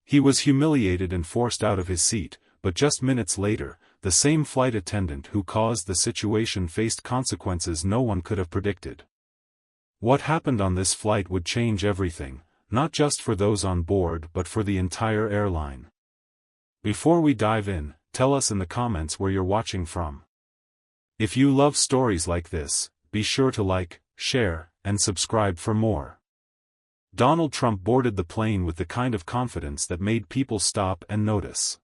He was humiliated and forced out of his seat, but just minutes later, the same flight attendant who caused the situation faced consequences no one could have predicted. What happened on this flight would change everything, not just for those on board but for the entire airline. Before we dive in, tell us in the comments where you're watching from. If you love stories like this, be sure to like, share, and subscribe for more. Donald Trump boarded the plane with the kind of confidence that made people stop and notice.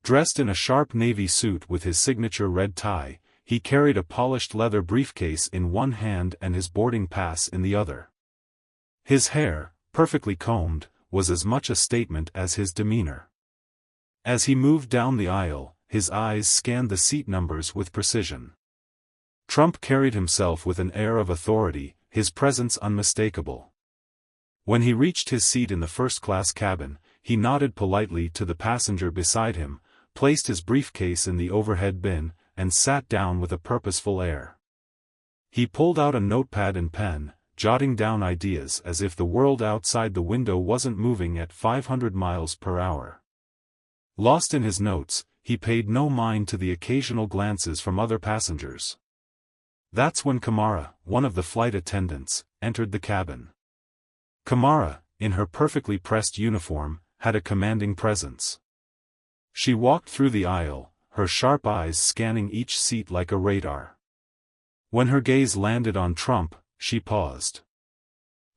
Dressed in a sharp navy suit with his signature red tie, he carried a polished leather briefcase in one hand and his boarding pass in the other. His hair, perfectly combed, was as much a statement as his demeanor. As he moved down the aisle, his eyes scanned the seat numbers with precision. Trump carried himself with an air of authority, his presence unmistakable. When he reached his seat in the first-class cabin, he nodded politely to the passenger beside him, placed his briefcase in the overhead bin, and sat down with a purposeful air. He pulled out a notepad and pen, jotting down ideas as if the world outside the window wasn't moving at 500 miles per hour. Lost in his notes, he paid no mind to the occasional glances from other passengers. That's when Kamara, one of the flight attendants, entered the cabin. Kamara, in her perfectly pressed uniform, had a commanding presence. She walked through the aisle, her sharp eyes scanning each seat like a radar. When her gaze landed on Trump, she paused.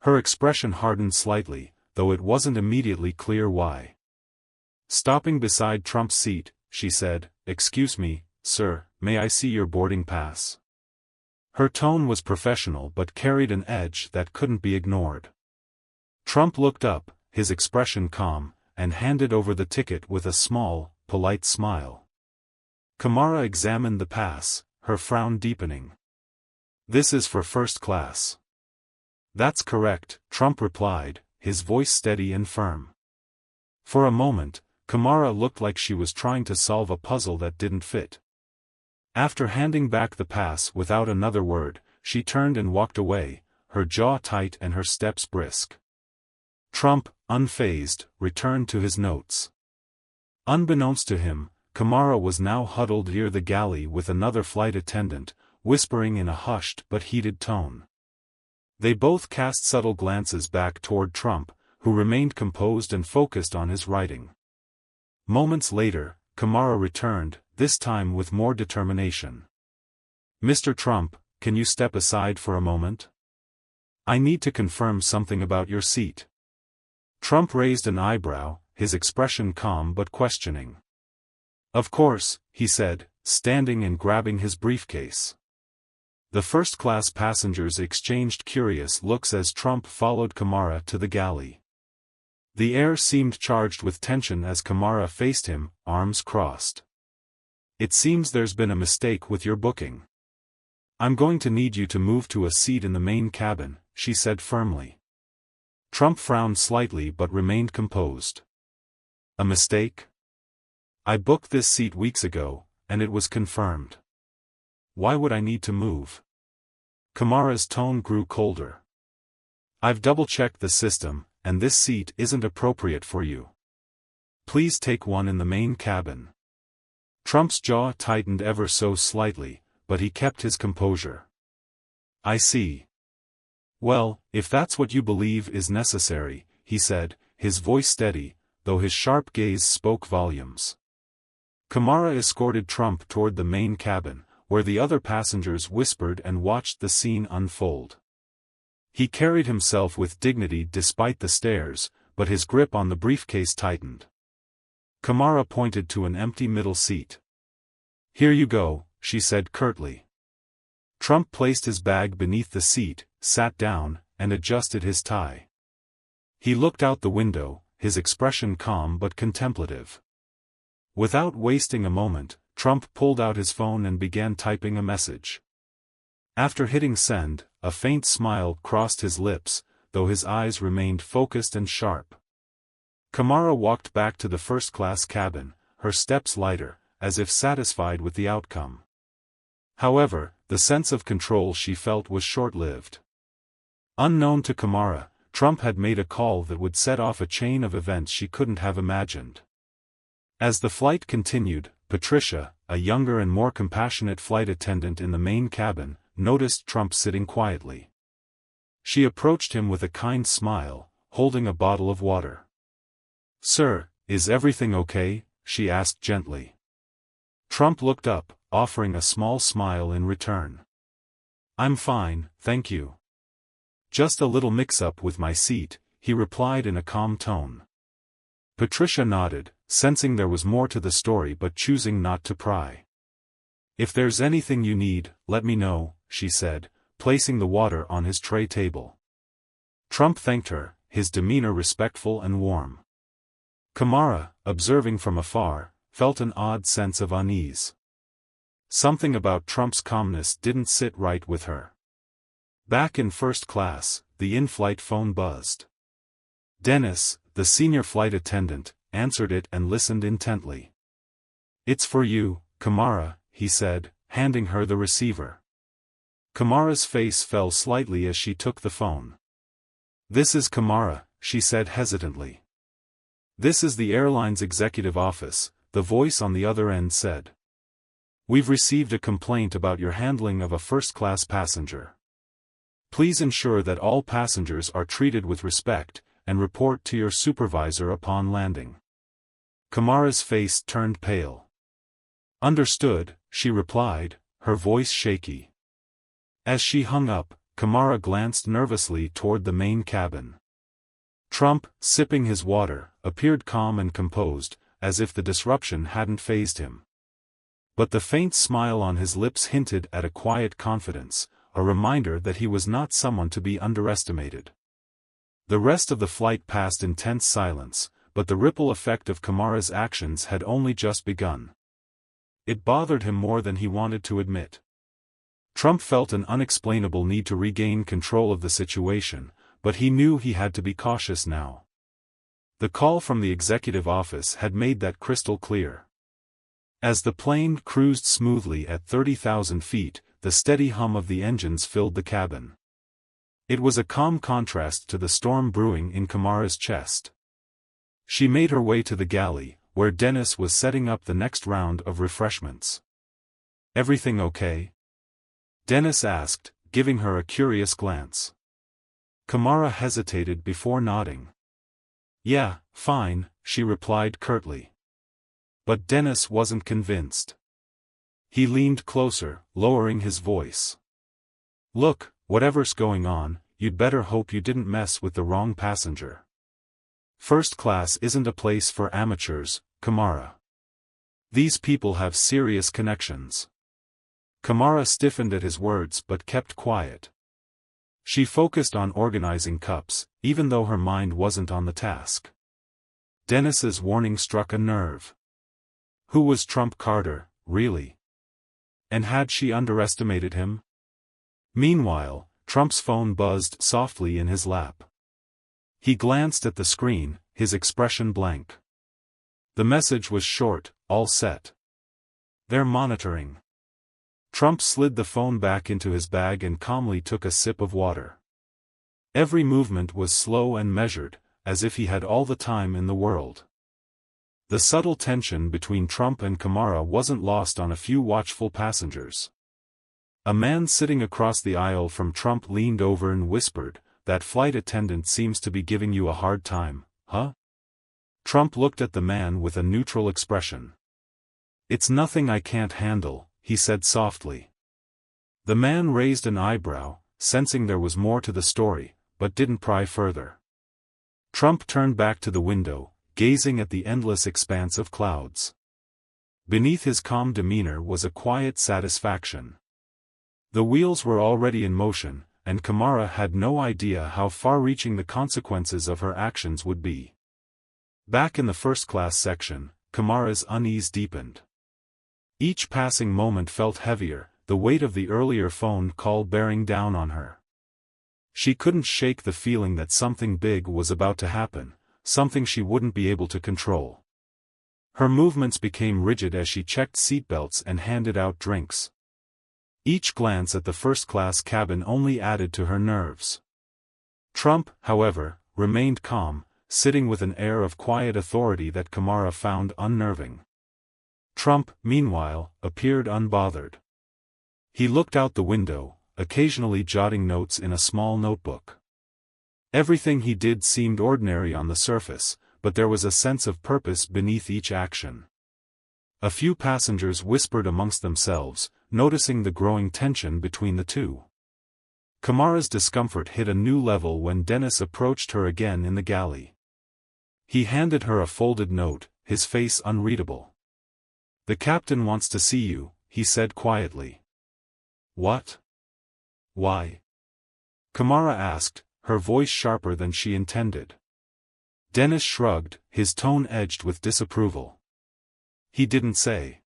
Her expression hardened slightly, though it wasn't immediately clear why. Stopping beside Trump's seat, she said, "Excuse me, sir, may I see your boarding pass?" Her tone was professional but carried an edge that couldn't be ignored. Trump looked up, his expression calm, and handed over the ticket with a small, polite smile. Kamara examined the pass, her frown deepening. "This is for first class." "That's correct," Trump replied, his voice steady and firm. For a moment, Kamara looked like she was trying to solve a puzzle that didn't fit. After handing back the pass without another word, she turned and walked away, her jaw tight and her steps brisk. Trump, unfazed, returned to his notes. Unbeknownst to him, Kamara was now huddled near the galley with another flight attendant, whispering in a hushed but heated tone. They both cast subtle glances back toward Trump, who remained composed and focused on his writing. Moments later, Kamara returned, this time with more determination. "Mr. Trump, can you step aside for a moment? I need to confirm something about your seat." Trump raised an eyebrow, his expression calm but questioning. "Of course," he said, standing and grabbing his briefcase. The first-class passengers exchanged curious looks as Trump followed Kamara to the galley. The air seemed charged with tension as Kamara faced him, arms crossed. "It seems there's been a mistake with your booking. I'm going to need you to move to a seat in the main cabin," she said firmly. Trump frowned slightly but remained composed. "A mistake? I booked this seat weeks ago, and it was confirmed. Why would I need to move?" Kamara's tone grew colder. "I've double-checked the system, and this seat isn't appropriate for you. Please take one in the main cabin." Trump's jaw tightened ever so slightly, but he kept his composure. "I see. Well, if that's what you believe is necessary," he said, his voice steady, though his sharp gaze spoke volumes. Kamara escorted Trump toward the main cabin, where the other passengers whispered and watched the scene unfold. He carried himself with dignity despite the stares, but his grip on the briefcase tightened. Kamara pointed to an empty middle seat. "Here you go," she said curtly. Trump placed his bag beneath the seat, sat down, and adjusted his tie. He looked out the window, his expression calm but contemplative. Without wasting a moment, Trump pulled out his phone and began typing a message. After hitting send, a faint smile crossed his lips, though his eyes remained focused and sharp. Kamara walked back to the first-class cabin, her steps lighter, as if satisfied with the outcome. However, the sense of control she felt was short-lived. Unknown to Kamara, Trump had made a call that would set off a chain of events she couldn't have imagined. As the flight continued, Patricia, a younger and more compassionate flight attendant in the main cabin, noticed Trump sitting quietly. She approached him with a kind smile, holding a bottle of water. "Sir, is everything okay?" she asked gently. Trump looked up, offering a small smile in return. "I'm fine, thank you. Just a little mix-up with my seat," he replied in a calm tone. Patricia nodded, sensing there was more to the story but choosing not to pry. "If there's anything you need, let me know," she said, placing the water on his tray table. Trump thanked her, his demeanor respectful and warm. Kamara, observing from afar, felt an odd sense of unease. Something about Trump's calmness didn't sit right with her. Back in first class, the in-flight phone buzzed. Dennis, the senior flight attendant, answered it and listened intently. "It's for you, Kamara," he said, handing her the receiver. Kamara's face fell slightly as she took the phone. "This is Kamara," she said hesitantly. "This is the airline's executive office," the voice on the other end said. "We've received a complaint about your handling of a first-class passenger. Please ensure that all passengers are treated with respect, and report to your supervisor upon landing." Kamara's face turned pale. "Understood," she replied, her voice shaky. As she hung up, Kamara glanced nervously toward the main cabin. Trump, sipping his water, appeared calm and composed, as if the disruption hadn't fazed him. But the faint smile on his lips hinted at a quiet confidence, a reminder that he was not someone to be underestimated. The rest of the flight passed in tense silence, but the ripple effect of Kamara's actions had only just begun. It bothered him more than he wanted to admit. Trump felt an unexplainable need to regain control of the situation, but he knew he had to be cautious now. The call from the executive office had made that crystal clear. As the plane cruised smoothly at 30,000 feet, the steady hum of the engines filled the cabin. It was a calm contrast to the storm brewing in Kamara's chest. She made her way to the galley, where Dennis was setting up the next round of refreshments. "Everything okay?" Dennis asked, giving her a curious glance. Kamara hesitated before nodding. "Yeah, fine," she replied curtly. But Dennis wasn't convinced. He leaned closer, lowering his voice. "Look, whatever's going on, you'd better hope you didn't mess with the wrong passenger. First class isn't a place for amateurs, Kamara. These people have serious connections." Kamara stiffened at his words but kept quiet. She focused on organizing cups, even though her mind wasn't on the task. Dennis's warning struck a nerve. Who was Trump Carter, really? And had she underestimated him? Meanwhile, Trump's phone buzzed softly in his lap. He glanced at the screen, his expression blank. The message was short, "All set. They're monitoring." Trump slid the phone back into his bag and calmly took a sip of water. Every movement was slow and measured, as if he had all the time in the world. The subtle tension between Trump and Kamara wasn't lost on a few watchful passengers. A man sitting across the aisle from Trump leaned over and whispered, "That flight attendant seems to be giving you a hard time, huh?" Trump looked at the man with a neutral expression. "It's nothing I can't handle," he said softly. The man raised an eyebrow, sensing there was more to the story, but didn't pry further. Trump turned back to the window, gazing at the endless expanse of clouds. Beneath his calm demeanor was a quiet satisfaction. The wheels were already in motion, and Kamara had no idea how far-reaching the consequences of her actions would be. Back in the first-class section, Kamara's unease deepened. Each passing moment felt heavier, the weight of the earlier phone call bearing down on her. She couldn't shake the feeling that something big was about to happen, something she wouldn't be able to control. Her movements became rigid as she checked seatbelts and handed out drinks. Each glance at the first-class cabin only added to her nerves. Trump, however, remained calm, sitting with an air of quiet authority that Kamara found unnerving. Trump, meanwhile, appeared unbothered. He looked out the window, occasionally jotting notes in a small notebook. Everything he did seemed ordinary on the surface, but there was a sense of purpose beneath each action. A few passengers whispered amongst themselves, noticing the growing tension between the two. Kamara's discomfort hit a new level when Dennis approached her again in the galley. He handed her a folded note, his face unreadable. "The captain wants to see you," he said quietly. "What? Why?" Kamara asked, her voice sharper than she intended. Dennis shrugged, his tone edged with disapproval. "He didn't say.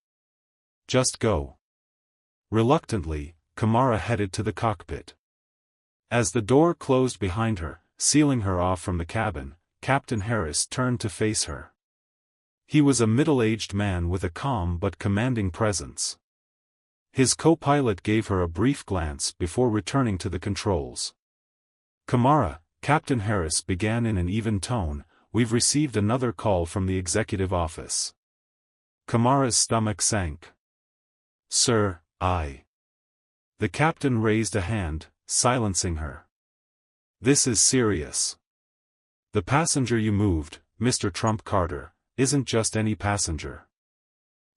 Just go." Reluctantly, Kamara headed to the cockpit. As the door closed behind her, sealing her off from the cabin, Captain Harris turned to face her. He was a middle-aged man with a calm but commanding presence. His co-pilot gave her a brief glance before returning to the controls. "Kamara," Captain Harris began in an even tone, "we've received another call from the executive office." Kamara's stomach sank. "Sir, I..." The captain raised a hand, silencing her. "This is serious. The passenger you moved, Mr. Trump Carter, isn't just any passenger.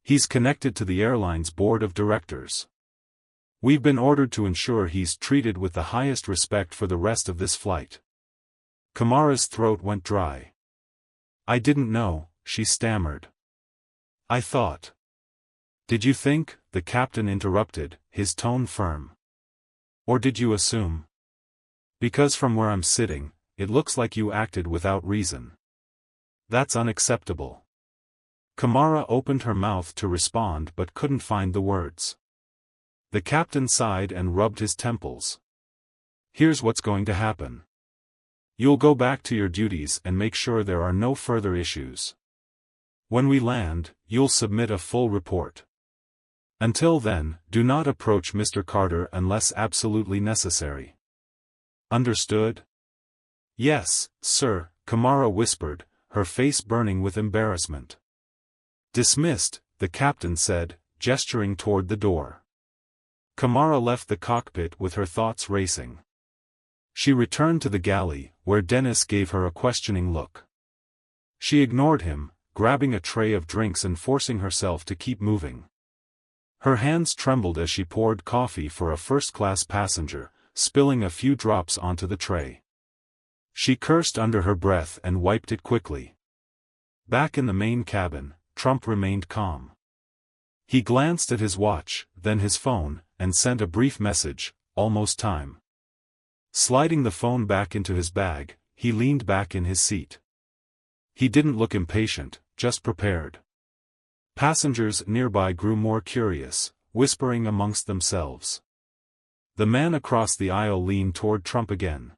He's connected to the airline's board of directors. We've been ordered to ensure he's treated with the highest respect for the rest of this flight." Kamara's throat went dry. "I didn't know," she stammered. "I thought..." "Did you think?" the captain interrupted, his tone firm. "Or did you assume? Because from where I'm sitting, it looks like you acted without reason. That's unacceptable." Kamara opened her mouth to respond but couldn't find the words. The captain sighed and rubbed his temples. "Here's what's going to happen. You'll go back to your duties and make sure there are no further issues. When we land, you'll submit a full report. Until then, do not approach Mr. Carter unless absolutely necessary. Understood?" "Yes, sir," Kamara whispered, her face burning with embarrassment. "Dismissed," the captain said, gesturing toward the door. Kamara left the cockpit with her thoughts racing. She returned to the galley, where Dennis gave her a questioning look. She ignored him, grabbing a tray of drinks and forcing herself to keep moving. Her hands trembled as she poured coffee for a first-class passenger, spilling a few drops onto the tray. She cursed under her breath and wiped it quickly. Back in the main cabin, Trump remained calm. He glanced at his watch, then his phone, and sent a brief message, "Almost time." Sliding the phone back into his bag, he leaned back in his seat. He didn't look impatient, just prepared. Passengers nearby grew more curious, whispering amongst themselves. The man across the aisle leaned toward Trump again.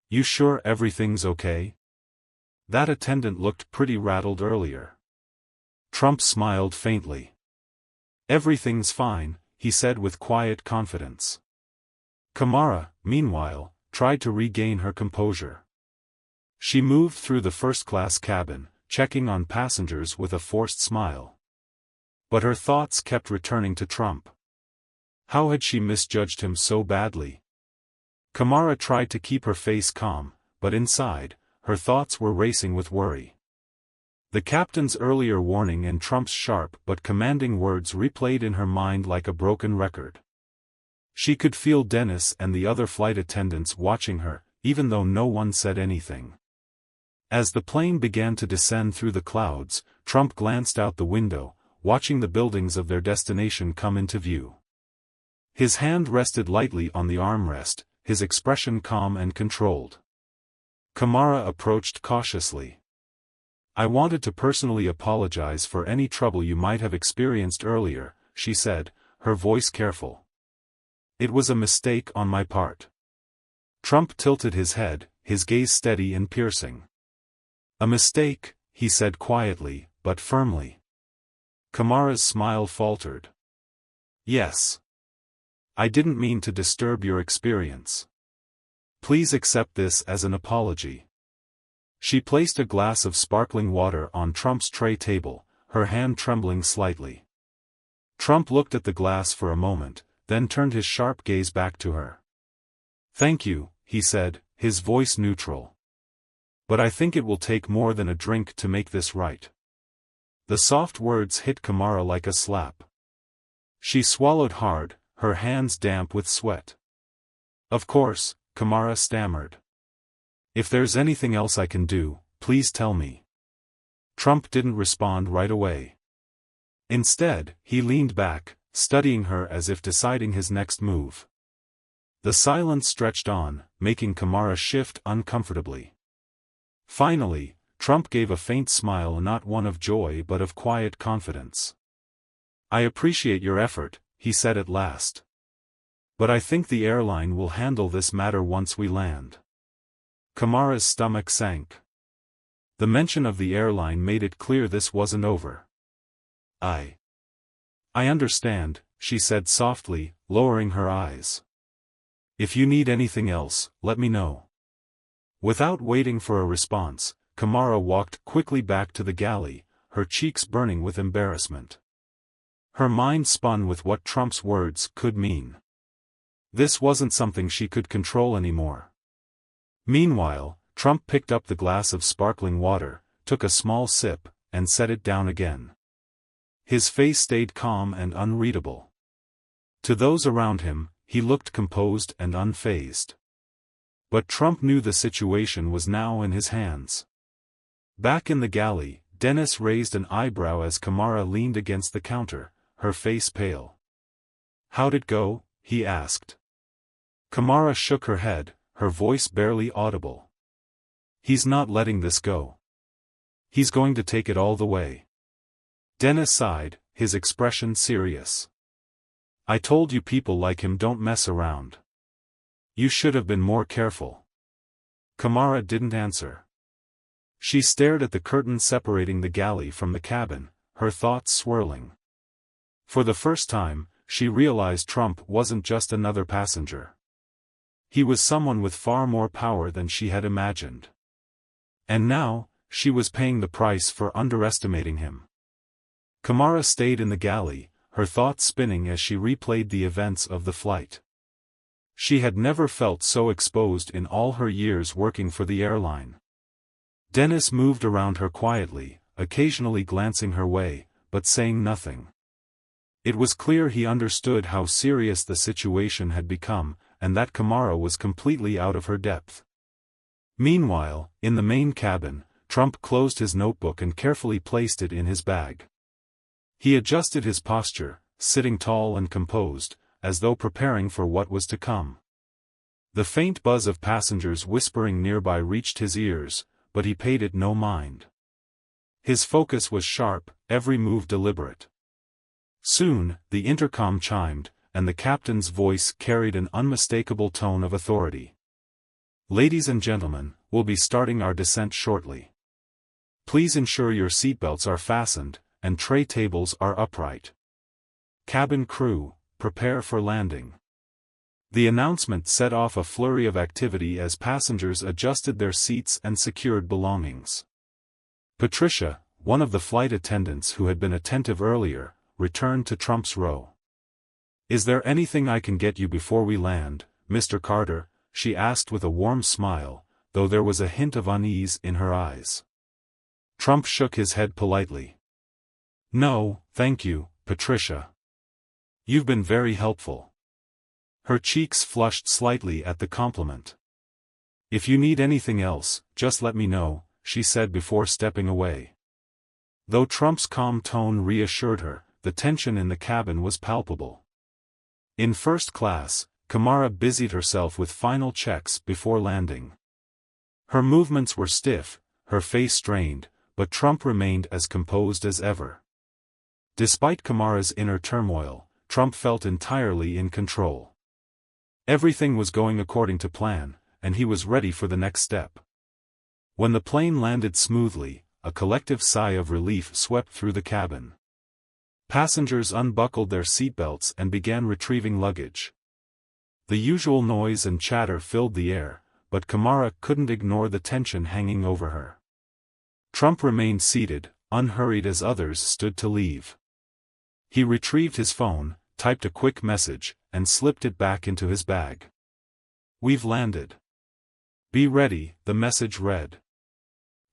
"You sure everything's okay? That attendant looked pretty rattled earlier." Trump smiled faintly. "Everything's fine," he said with quiet confidence. Kamara, meanwhile, tried to regain her composure. She moved through the first-class cabin, checking on passengers with a forced smile. But her thoughts kept returning to Trump. How had she misjudged him so badly? Kamara tried to keep her face calm, but inside, her thoughts were racing with worry. The captain's earlier warning and Trump's sharp but commanding words replayed in her mind like a broken record. She could feel Dennis and the other flight attendants watching her, even though no one said anything. As the plane began to descend through the clouds, Trump glanced out the window, watching the buildings of their destination come into view. His hand rested lightly on the armrest, his expression calm and controlled. Kamara approached cautiously. "I wanted to personally apologize for any trouble you might have experienced earlier," she said, her voice careful. "It was a mistake on my part." Trump tilted his head, his gaze steady and piercing. "A mistake," he said quietly, but firmly. Kamara's smile faltered. "Yes. I didn't mean to disturb your experience." Please accept this as an apology. She placed a glass of sparkling water on Trump's tray table, her hand trembling slightly. Trump looked at the glass for a moment, then turned his sharp gaze back to her. "Thank you," he said, his voice neutral. "But I think it will take more than a drink to make this right." The soft words hit Kamara like a slap. She swallowed hard, her hands damp with sweat. "Of course," Kamara stammered. "If there's anything else I can do, please tell me." Trump didn't respond right away. Instead, he leaned back, studying her as if deciding his next move. The silence stretched on, making Kamara shift uncomfortably. Finally, Trump gave a faint smile, not one of joy but of quiet confidence. "I appreciate your effort," he said at last. "But I think the airline will handle this matter once we land." Kamara's stomach sank. The mention of the airline made it clear this wasn't over. I understand," she said softly, lowering her eyes. "If you need anything else, let me know." Without waiting for a response, Kamara walked quickly back to the galley, her cheeks burning with embarrassment. Her mind spun with what Trump's words could mean. This wasn't something she could control anymore. Meanwhile, Trump picked up the glass of sparkling water, took a small sip, and set it down again. His face stayed calm and unreadable. To those around him, he looked composed and unfazed. But Trump knew the situation was now in his hands. Back in the galley, Dennis raised an eyebrow as Kamara leaned against the counter, her face pale. "How'd it go?" he asked. Kamara shook her head, her voice barely audible. "He's not letting this go. He's going to take it all the way." Dennis sighed, his expression serious. "I told you people like him don't mess around. You should have been more careful." Kamara didn't answer. She stared at the curtain separating the galley from the cabin, her thoughts swirling. For the first time, she realized Trump wasn't just another passenger. He was someone with far more power than she had imagined. And now, she was paying the price for underestimating him. Kamara stayed in the galley, her thoughts spinning as she replayed the events of the flight. She had never felt so exposed in all her years working for the airline. Dennis moved around her quietly, occasionally glancing her way, but saying nothing. It was clear he understood how serious the situation had become, and that Kamara was completely out of her depth. Meanwhile, in the main cabin, Trump closed his notebook and carefully placed it in his bag. He adjusted his posture, sitting tall and composed, as though preparing for what was to come. The faint buzz of passengers whispering nearby reached his ears, but he paid it no mind. His focus was sharp, every move deliberate. Soon, the intercom chimed, and the captain's voice carried an unmistakable tone of authority. "Ladies and gentlemen, we'll be starting our descent shortly. Please ensure your seatbelts are fastened, and tray tables are upright. Cabin crew, prepare for landing." The announcement set off a flurry of activity as passengers adjusted their seats and secured belongings. Patricia, one of the flight attendants who had been attentive earlier, returned to Trump's row. "Is there anything I can get you before we land, Mr. Carter?" she asked with a warm smile, though there was a hint of unease in her eyes. Trump shook his head politely. "No, thank you, Patricia. You've been very helpful." Her cheeks flushed slightly at the compliment. "If you need anything else, just let me know," she said before stepping away. Though Trump's calm tone reassured her, the tension in the cabin was palpable. In first class, Kamara busied herself with final checks before landing. Her movements were stiff, her face strained, but Trump remained as composed as ever. Despite Kamara's inner turmoil, Trump felt entirely in control. Everything was going according to plan, and he was ready for the next step. When the plane landed smoothly, a collective sigh of relief swept through the cabin. Passengers unbuckled their seatbelts and began retrieving luggage. The usual noise and chatter filled the air, but Kamara couldn't ignore the tension hanging over her. Trump remained seated, unhurried as others stood to leave. He retrieved his phone, typed a quick message, and slipped it back into his bag. "We've landed. Be ready," the message read.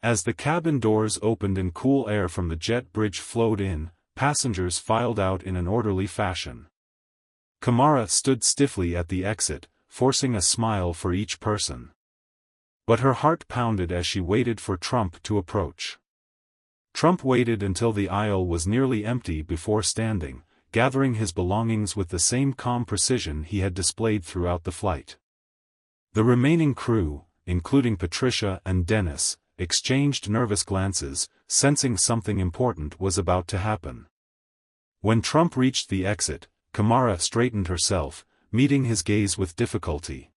As the cabin doors opened and cool air from the jet bridge flowed in, passengers filed out in an orderly fashion. Kamara stood stiffly at the exit, forcing a smile for each person. But her heart pounded as she waited for Trump to approach. Trump waited until the aisle was nearly empty before standing, gathering his belongings with the same calm precision he had displayed throughout the flight. The remaining crew, including Patricia and Dennis, exchanged nervous glances, sensing something important was about to happen. When Trump reached the exit, Kamara straightened herself, meeting his gaze with difficulty.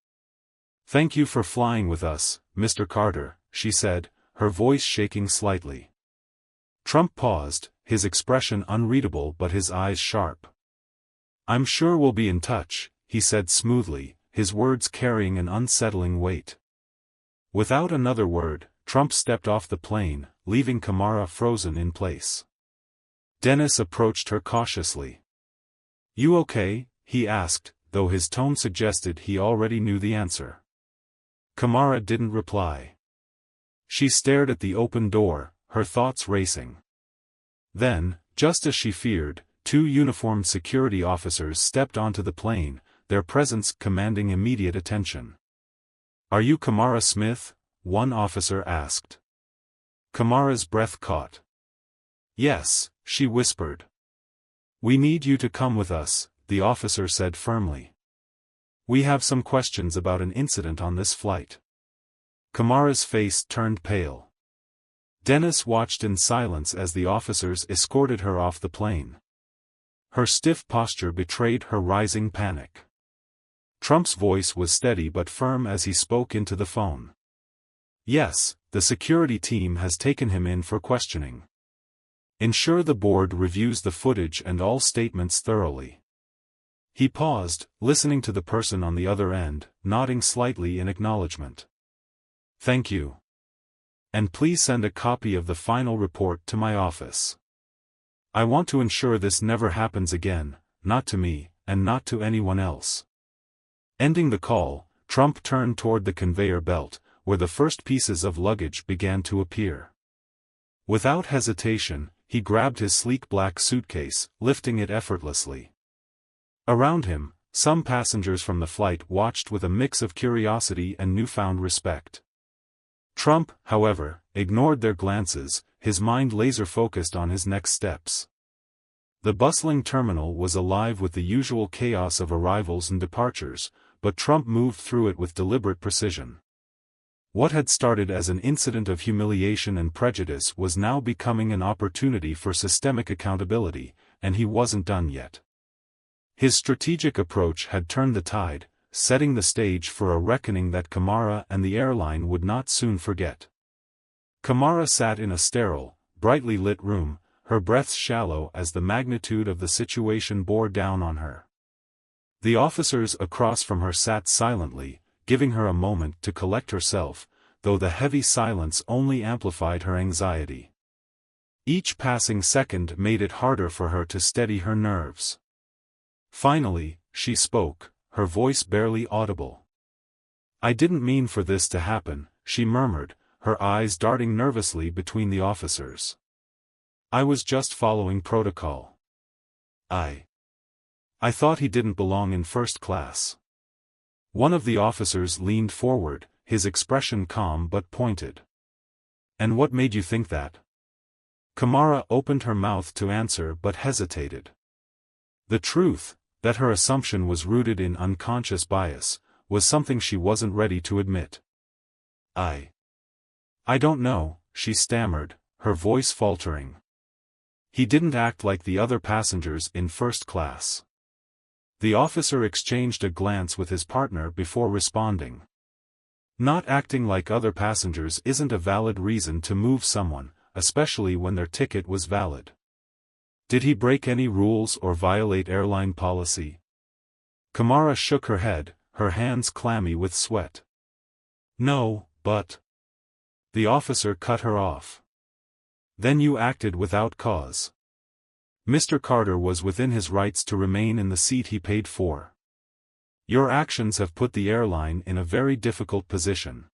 "Thank you for flying with us, Mr. Carter," she said, her voice shaking slightly. Trump paused, his expression unreadable but his eyes sharp. "I'm sure we'll be in touch," he said smoothly, his words carrying an unsettling weight. Without another word, Trump stepped off the plane, leaving Kamara frozen in place. Dennis approached her cautiously. "You okay?" he asked, though his tone suggested he already knew the answer. Kamara didn't reply. She stared at the open door, her thoughts racing. Then, just as she feared, two uniformed security officers stepped onto the plane, their presence commanding immediate attention. "Are you Kamara Smith?" one officer asked. Kamara's breath caught. "Yes," she whispered. "We need you to come with us," the officer said firmly. "We have some questions about an incident on this flight." Kamara's face turned pale. Dennis watched in silence as the officers escorted her off the plane. Her stiff posture betrayed her rising panic. Trump's voice was steady but firm as he spoke into the phone. "Yes, the security team has taken him in for questioning. Ensure the board reviews the footage and all statements thoroughly." He paused, listening to the person on the other end, nodding slightly in acknowledgement. "Thank you. And please send a copy of the final report to my office. I want to ensure this never happens again, not to me, and not to anyone else." Ending the call, Trump turned toward the conveyor belt, where the first pieces of luggage began to appear. Without hesitation, he grabbed his sleek black suitcase, lifting it effortlessly. Around him, some passengers from the flight watched with a mix of curiosity and newfound respect. Trump, however, ignored their glances, his mind laser-focused on his next steps. The bustling terminal was alive with the usual chaos of arrivals and departures, but Trump moved through it with deliberate precision. What had started as an incident of humiliation and prejudice was now becoming an opportunity for systemic accountability, and he wasn't done yet. His strategic approach had turned the tide, setting the stage for a reckoning that Kamara and the airline would not soon forget. Kamara sat in a sterile, brightly lit room, her breaths shallow as the magnitude of the situation bore down on her. The officers across from her sat silently, giving her a moment to collect herself, though the heavy silence only amplified her anxiety. Each passing second made it harder for her to steady her nerves. Finally, she spoke, her voice barely audible. "I didn't mean for this to happen," she murmured, her eyes darting nervously between the officers. "I was just following protocol. I thought he didn't belong in first class." One of the officers leaned forward, his expression calm but pointed. "And what made you think that?" Kamara opened her mouth to answer but hesitated. The truth, that her assumption was rooted in unconscious bias, was something she wasn't ready to admit. I don't know," she stammered, her voice faltering. "He didn't act like the other passengers in first class." The officer exchanged a glance with his partner before responding. "Not acting like other passengers isn't a valid reason to move someone, especially when their ticket was valid. Did he break any rules or violate airline policy?" Kamara shook her head, her hands clammy with sweat. No, but... The officer cut her off. Then you acted without cause. Mr. Carter was within his rights to remain in the seat he paid for. Your actions have put the airline in a very difficult position.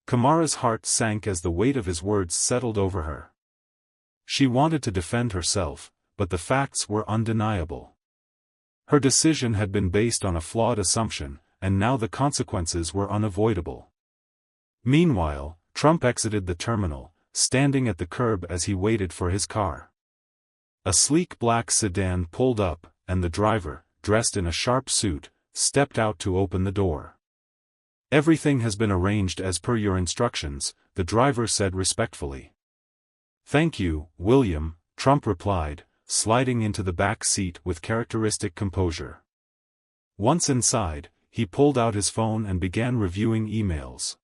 Kamara's heart sank as the weight of his words settled over her. She wanted to defend herself, but the facts were undeniable. Her decision had been based on a flawed assumption, and now the consequences were unavoidable. Meanwhile, Trump exited the terminal, standing at the curb as he waited for his car. A sleek black sedan pulled up, and the driver, dressed in a sharp suit, stepped out to open the door. Everything has been arranged as per your instructions, the driver said respectfully. Thank you, William, Trump replied, sliding into the back seat with characteristic composure. Once inside, he pulled out his phone and began reviewing emails.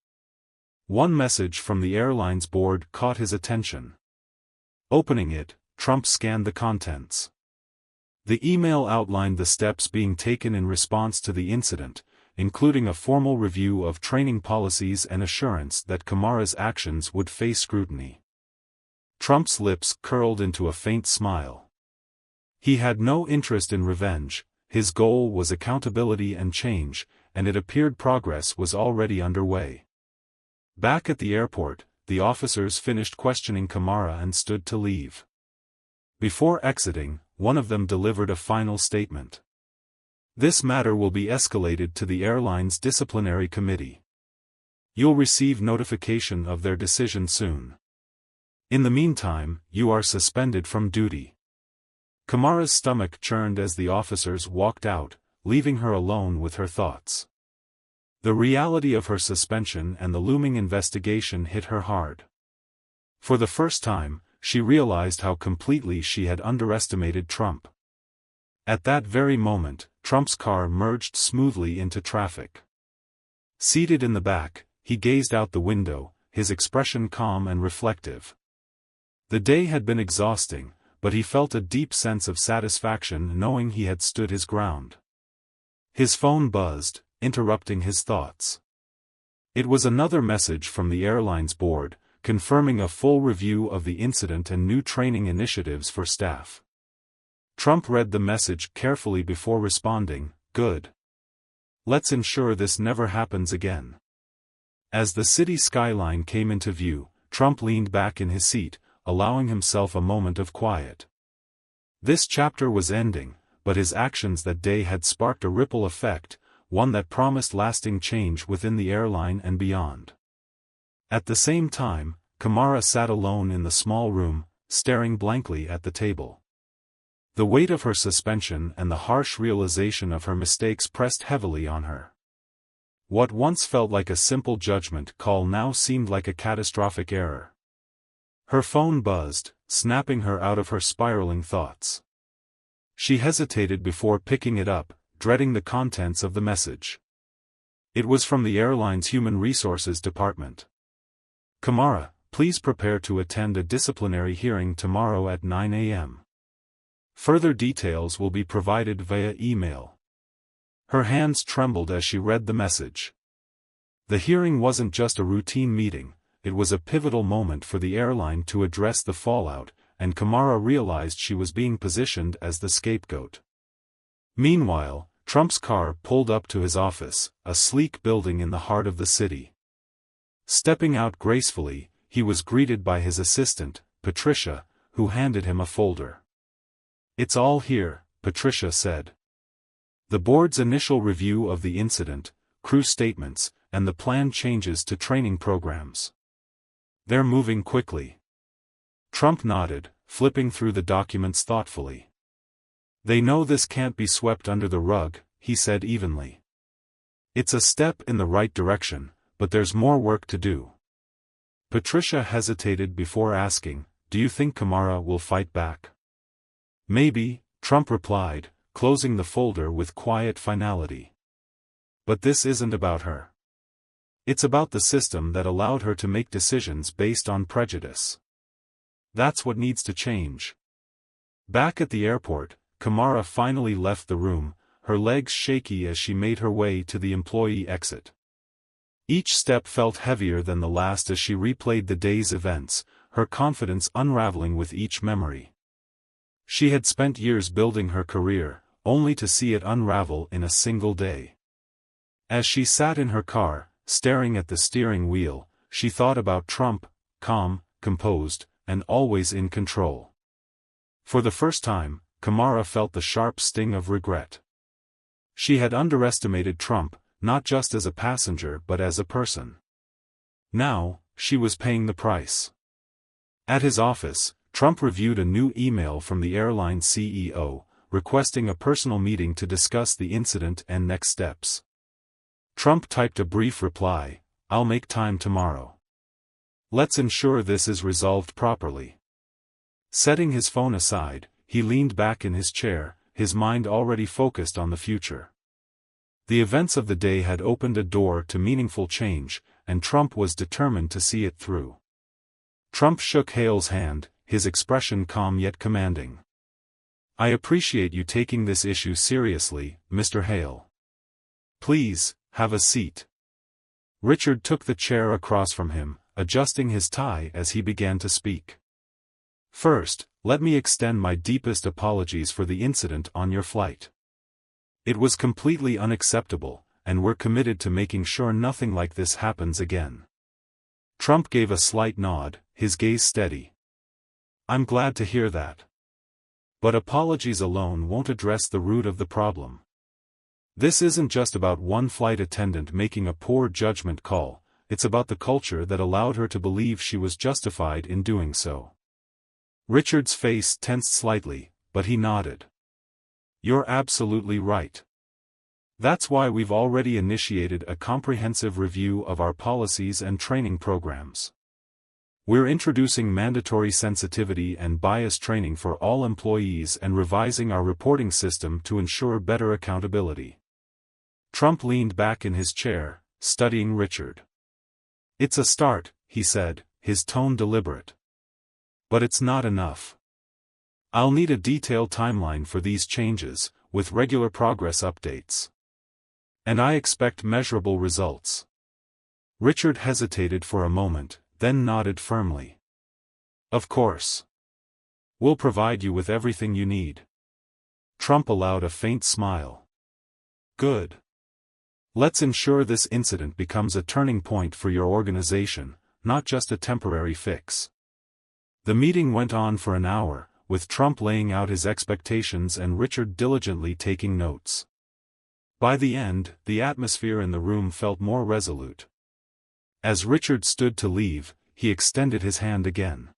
One message from the airline's board caught his attention. Opening it, Trump scanned the contents. The email outlined the steps being taken in response to the incident, including a formal review of training policies and assurance that Kamara's actions would face scrutiny. Trump's lips curled into a faint smile. He had no interest in revenge, his goal was accountability and change, and it appeared progress was already underway. Back at the airport, the officers finished questioning Kamara and stood to leave. Before exiting, one of them delivered a final statement. This matter will be escalated to the airline's disciplinary committee. You'll receive notification of their decision soon. In the meantime, you are suspended from duty. Kamara's stomach churned as the officers walked out, leaving her alone with her thoughts. The reality of her suspension and the looming investigation hit her hard. For the first time, she realized how completely she had underestimated Trump. At that very moment, Trump's car merged smoothly into traffic. Seated in the back, he gazed out the window, his expression calm and reflective. The day had been exhausting, but he felt a deep sense of satisfaction knowing he had stood his ground. His phone buzzed, interrupting his thoughts. It was another message from the airline's board, confirming a full review of the incident and new training initiatives for staff. Trump read the message carefully before responding, "Good. Let's ensure this never happens again." As the city skyline came into view, Trump leaned back in his seat, allowing himself a moment of quiet. This chapter was ending, but his actions that day had sparked a ripple effect, one that promised lasting change within the airline and beyond. At the same time, Kamara sat alone in the small room, staring blankly at the table. The weight of her suspension and the harsh realization of her mistakes pressed heavily on her. What once felt like a simple judgment call now seemed like a catastrophic error. Her phone buzzed, snapping her out of her spiraling thoughts. She hesitated before picking it up, dreading the contents of the message. It was from the airline's Human Resources Department. Kamara, please prepare to attend a disciplinary hearing tomorrow at 9 a.m. Further details will be provided via email. Her hands trembled as she read the message. The hearing wasn't just a routine meeting, it was a pivotal moment for the airline to address the fallout, and Kamara realized she was being positioned as the scapegoat. Meanwhile, Trump's car pulled up to his office, a sleek building in the heart of the city. Stepping out gracefully, he was greeted by his assistant, Patricia, who handed him a folder. "It's all here," Patricia said. "The board's initial review of the incident, crew statements, and the planned changes to training programs. They're moving quickly." Trump nodded, flipping through the documents thoughtfully. "They know this can't be swept under the rug," he said evenly. "It's a step in the right direction, but there's more work to do." Patricia hesitated before asking, "Do you think Kamara will fight back?" "Maybe," Trump replied, closing the folder with quiet finality. "But this isn't about her. It's about the system that allowed her to make decisions based on prejudice. That's what needs to change." Back at the airport, Kamara finally left the room, her legs shaky as she made her way to the employee exit. Each step felt heavier than the last as she replayed the day's events, her confidence unraveling with each memory. She had spent years building her career, only to see it unravel in a single day. As she sat in her car, staring at the steering wheel, she thought about Trump, calm, composed, and always in control. For the first time, Kamara felt the sharp sting of regret. She had underestimated Trump, not just as a passenger but as a person. Now, she was paying the price. At his office, Trump reviewed a new email from the airline CEO, requesting a personal meeting to discuss the incident and next steps. Trump typed a brief reply, "I'll make time tomorrow. Let's ensure this is resolved properly." Setting his phone aside, he leaned back in his chair, his mind already focused on the future. The events of the day had opened a door to meaningful change, and Trump was determined to see it through. Trump shook Hale's hand, his expression calm yet commanding. "I appreciate you taking this issue seriously, Mr. Hale. Please, have a seat." Richard took the chair across from him, adjusting his tie as he began to speak. "First, let me extend my deepest apologies for the incident on your flight. It was completely unacceptable, and we're committed to making sure nothing like this happens again." Trump gave a slight nod, his gaze steady. "I'm glad to hear that. But apologies alone won't address the root of the problem. This isn't just about one flight attendant making a poor judgment call, it's about the culture that allowed her to believe she was justified in doing so." Richard's face tensed slightly, but he nodded. "You're absolutely right. That's why we've already initiated a comprehensive review of our policies and training programs. We're introducing mandatory sensitivity and bias training for all employees and revising our reporting system to ensure better accountability." Trump leaned back in his chair, studying Richard. "It's a start," he said, his tone deliberate. "But it's not enough. I'll need a detailed timeline for these changes, with regular progress updates. And I expect measurable results." Richard hesitated for a moment, then nodded firmly. "Of course. We'll provide you with everything you need." Trump allowed a faint smile. "Good. Let's ensure this incident becomes a turning point for your organization, not just a temporary fix." The meeting went on for an hour, with Trump laying out his expectations and Richard diligently taking notes. By the end, the atmosphere in the room felt more resolute. As Richard stood to leave, he extended his hand again.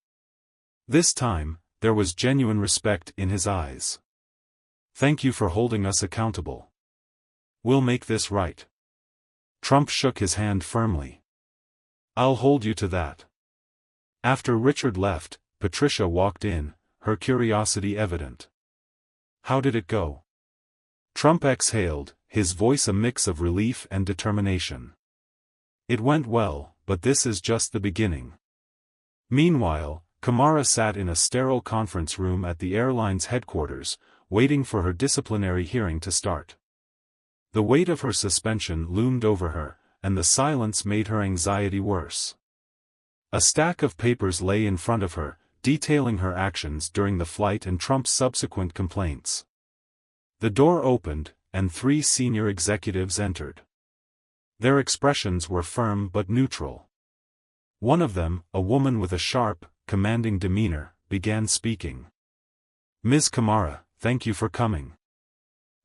This time, there was genuine respect in his eyes. "Thank you for holding us accountable. We'll make this right." Trump shook his hand firmly. "I'll hold you to that." After Richard left, Patricia walked in, her curiosity evident. "How did it go?" Trump exhaled, his voice a mix of relief and determination. "It went well, but this is just the beginning." Meanwhile, Kamara sat in a sterile conference room at the airline's headquarters, waiting for her disciplinary hearing to start. The weight of her suspension loomed over her, and the silence made her anxiety worse. A stack of papers lay in front of her, detailing her actions during the flight and Trump's subsequent complaints. The door opened, and 3 senior executives entered. Their expressions were firm but neutral. One of them, a woman with a sharp, commanding demeanor, began speaking. "Ms. Kamara, thank you for coming.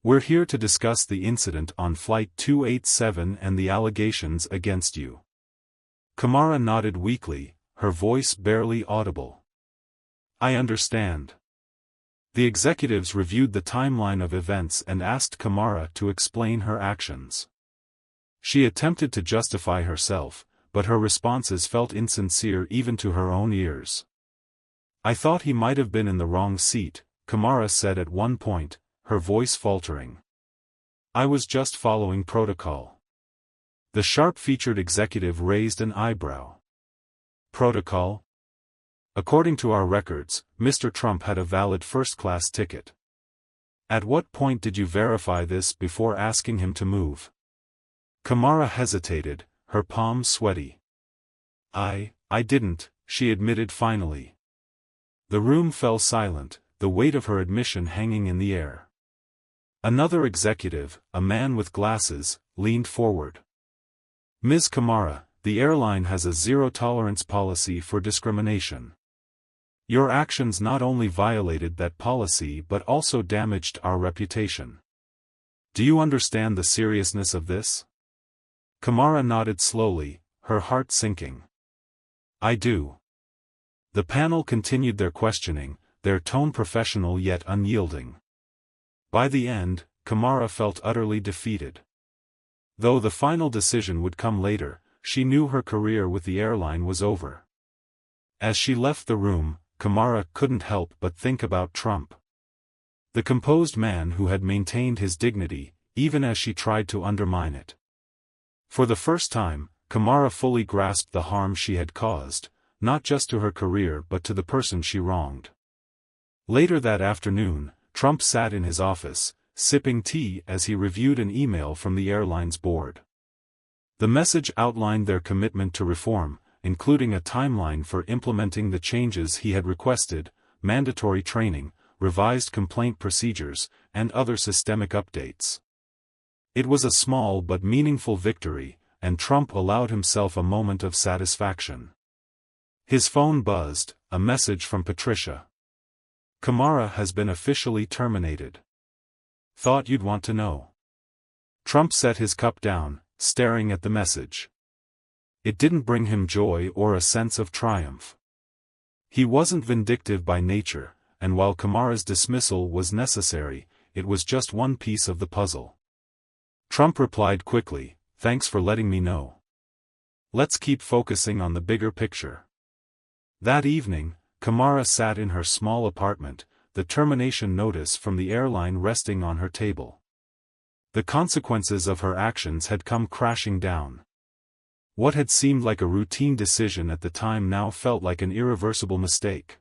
We're here to discuss the incident on Flight 287 and the allegations against you." Kamara nodded weakly, her voice barely audible. "I understand." The executives reviewed the timeline of events and asked Kamara to explain her actions. She attempted to justify herself, but her responses felt insincere even to her own ears. "I thought he might have been in the wrong seat," Kamara said at one point, her voice faltering. "I was just following protocol." The sharp-featured executive raised an eyebrow. "Protocol?" "According to our records, Mr. Trump had a valid first-class ticket. At what point did you verify this before asking him to move?" Kamara hesitated, her palms sweaty. I didn't, she admitted finally. The room fell silent, the weight of her admission hanging in the air. Another executive, a man with glasses, leaned forward. Ms. Kamara, the airline has a zero-tolerance policy for discrimination. Your actions not only violated that policy but also damaged our reputation. Do you understand the seriousness of this? Kamara nodded slowly, her heart sinking. I do. The panel continued their questioning, their tone professional yet unyielding. By the end, Kamara felt utterly defeated. Though the final decision would come later, she knew her career with the airline was over. As she left the room, Kamara couldn't help but think about Trump. The composed man who had maintained his dignity, even as she tried to undermine it. For the first time, Kamara fully grasped the harm she had caused, not just to her career but to the person she wronged. Later that afternoon, Trump sat in his office, sipping tea as he reviewed an email from the airline's board. The message outlined their commitment to reform, including a timeline for implementing the changes he had requested, mandatory training, revised complaint procedures, and other systemic updates. It was a small but meaningful victory, and Trump allowed himself a moment of satisfaction. His phone buzzed, a message from Patricia. Kamara has been officially terminated. Thought you'd want to know. Trump set his cup down, staring at the message. It didn't bring him joy or a sense of triumph. He wasn't vindictive by nature, and while Kamara's dismissal was necessary, it was just one piece of the puzzle. Trump replied quickly, "Thanks for letting me know. Let's keep focusing on the bigger picture." That evening, Kamara sat in her small apartment, the termination notice from the airline resting on her table. The consequences of her actions had come crashing down. What had seemed like a routine decision at the time now felt like an irreversible mistake.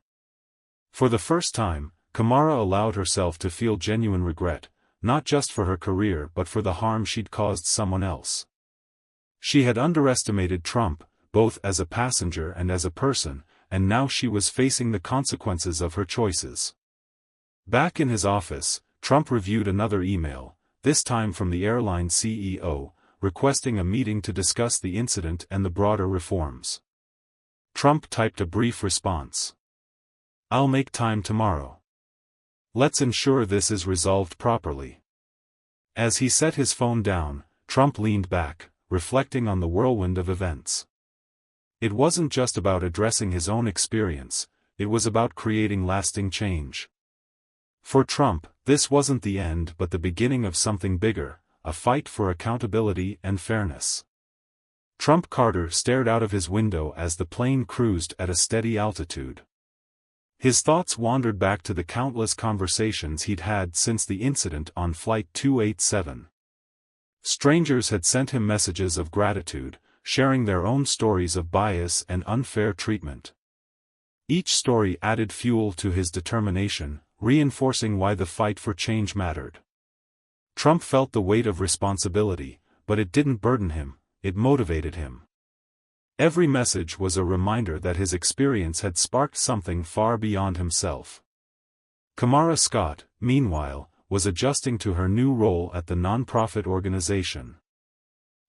For the first time, Kamara allowed herself to feel genuine regret, not just for her career but for the harm she'd caused someone else. She had underestimated Trump, both as a passenger and as a person, and now she was facing the consequences of her choices. Back in his office, Trump reviewed another email, this time from the airline CEO, requesting a meeting to discuss the incident and the broader reforms. Trump typed a brief response. "I'll make time tomorrow. Let's ensure this is resolved properly." As he set his phone down, Trump leaned back, reflecting on the whirlwind of events. It wasn't just about addressing his own experience, it was about creating lasting change. For Trump, this wasn't the end but the beginning of something bigger, a fight for accountability and fairness. Trump Carter stared out of his window as the plane cruised at a steady altitude. His thoughts wandered back to the countless conversations he'd had since the incident on Flight 287. Strangers had sent him messages of gratitude, sharing their own stories of bias and unfair treatment. Each story added fuel to his determination, reinforcing why the fight for change mattered. Trump felt the weight of responsibility, but it didn't burden him, it motivated him. Every message was a reminder that his experience had sparked something far beyond himself. Kamara Scott, meanwhile, was adjusting to her new role at the nonprofit organization.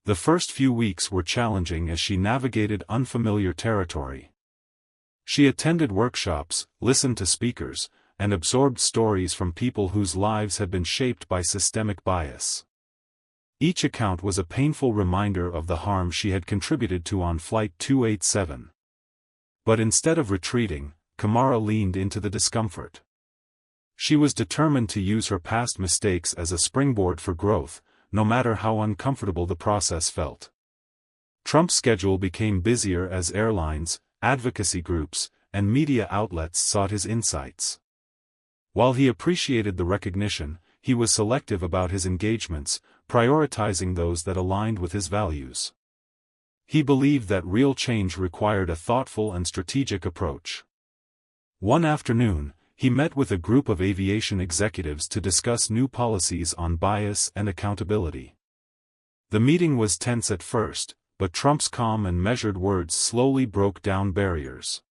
The first few weeks were challenging as she navigated unfamiliar territory. She attended workshops, listened to speakers, and absorbed stories from people whose lives had been shaped by systemic bias. Each account was a painful reminder of the harm she had contributed to on Flight 287. But instead of retreating, Kamara leaned into the discomfort. She was determined to use her past mistakes as a springboard for growth, no matter how uncomfortable the process felt. Trump's schedule became busier as airlines, advocacy groups, and media outlets sought his insights. While he appreciated the recognition, he was selective about his engagements, prioritizing those that aligned with his values. He believed that real change required a thoughtful and strategic approach. One afternoon, he met with a group of aviation executives to discuss new policies on bias and accountability. The meeting was tense at first, but Trump's calm and measured words slowly broke down barriers.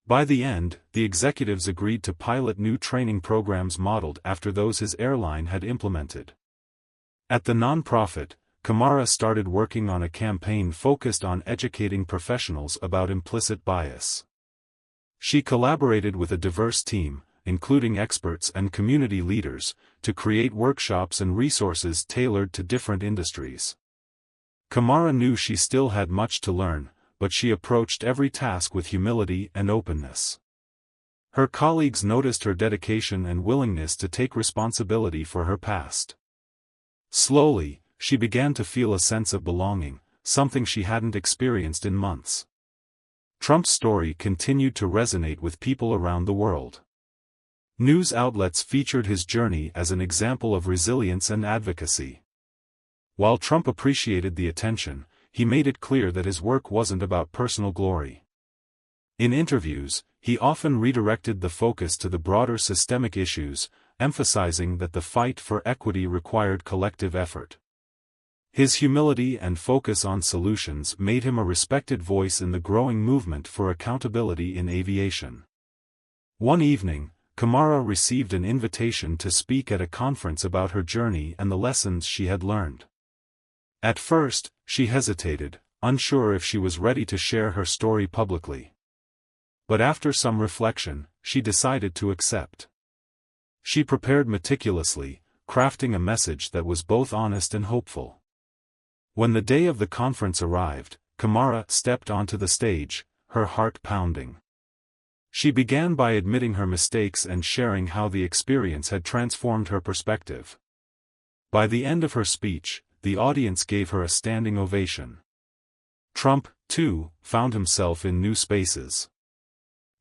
By the end, the executives agreed to pilot new training programs modeled after those his airline had implemented. At the nonprofit, Kamara started working on a campaign focused on educating professionals about implicit bias. She collaborated with a diverse team, including experts and community leaders, to create workshops and resources tailored to different industries. Kamara knew she still had much to learn, but she approached every task with humility and openness. Her colleagues noticed her dedication and willingness to take responsibility for her past. Slowly, she began to feel a sense of belonging, something she hadn't experienced in months. Trump's story continued to resonate with people around the world. News outlets featured his journey as an example of resilience and advocacy. While Trump appreciated the attention, he made it clear that his work wasn't about personal glory. In interviews, he often redirected the focus to the broader systemic issues, emphasizing that the fight for equity required collective effort. His humility and focus on solutions made him a respected voice in the growing movement for accountability in aviation. One evening, Kamara received an invitation to speak at a conference about her journey and the lessons she had learned. At first, she hesitated, unsure if she was ready to share her story publicly. But after some reflection, she decided to accept. She prepared meticulously, crafting a message that was both honest and hopeful. When the day of the conference arrived, Kamara stepped onto the stage, her heart pounding. She began by admitting her mistakes and sharing how the experience had transformed her perspective. By the end of her speech, the audience gave her a standing ovation. Trump, too, found himself in new spaces.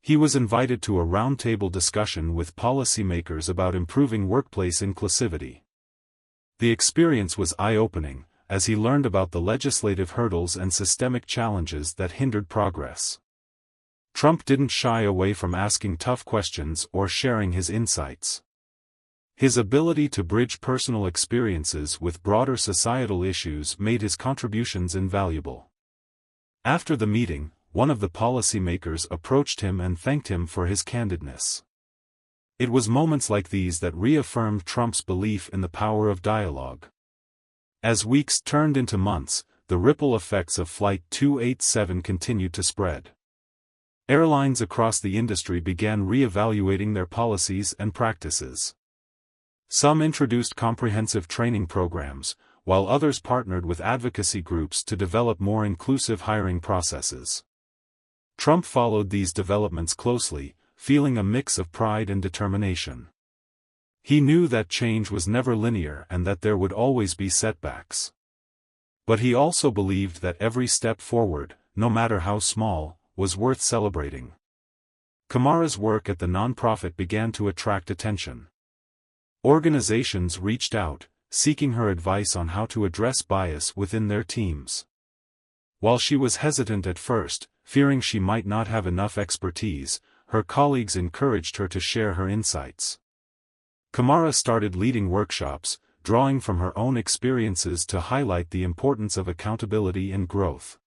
He was invited to a roundtable discussion with policymakers about improving workplace inclusivity. The experience was eye-opening, as he learned about the legislative hurdles and systemic challenges that hindered progress. Trump didn't shy away from asking tough questions or sharing his insights. His ability to bridge personal experiences with broader societal issues made his contributions invaluable. After the meeting, one of the policymakers approached him and thanked him for his candidness. It was moments like these that reaffirmed Trump's belief in the power of dialogue. As weeks turned into months, the ripple effects of Flight 287 continued to spread. Airlines across the industry began re-evaluating their policies and practices. Some introduced comprehensive training programs, while others partnered with advocacy groups to develop more inclusive hiring processes. Trump followed these developments closely, feeling a mix of pride and determination. He knew that change was never linear and that there would always be setbacks. But he also believed that every step forward, no matter how small, was worth celebrating. Kamara's work at the nonprofit began to attract attention. Organizations reached out, seeking her advice on how to address bias within their teams. While she was hesitant at first, fearing she might not have enough expertise, her colleagues encouraged her to share her insights. Kamara started leading workshops, drawing from her own experiences to highlight the importance of accountability and growth.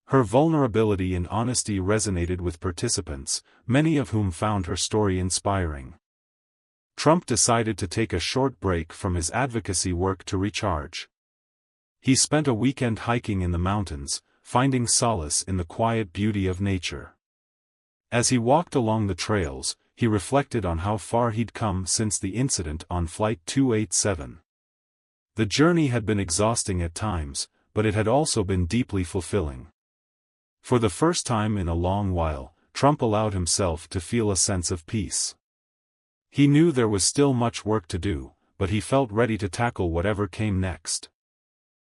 Her vulnerability and honesty resonated with participants, many of whom found her story inspiring. Trump decided to take a short break from his advocacy work to recharge. He spent a weekend hiking in the mountains, finding solace in the quiet beauty of nature. As he walked along the trails, he reflected on how far he'd come since the incident on Flight 287. The journey had been exhausting at times, but it had also been deeply fulfilling. For the first time in a long while, Trump allowed himself to feel a sense of peace. He knew there was still much work to do, but he felt ready to tackle whatever came next.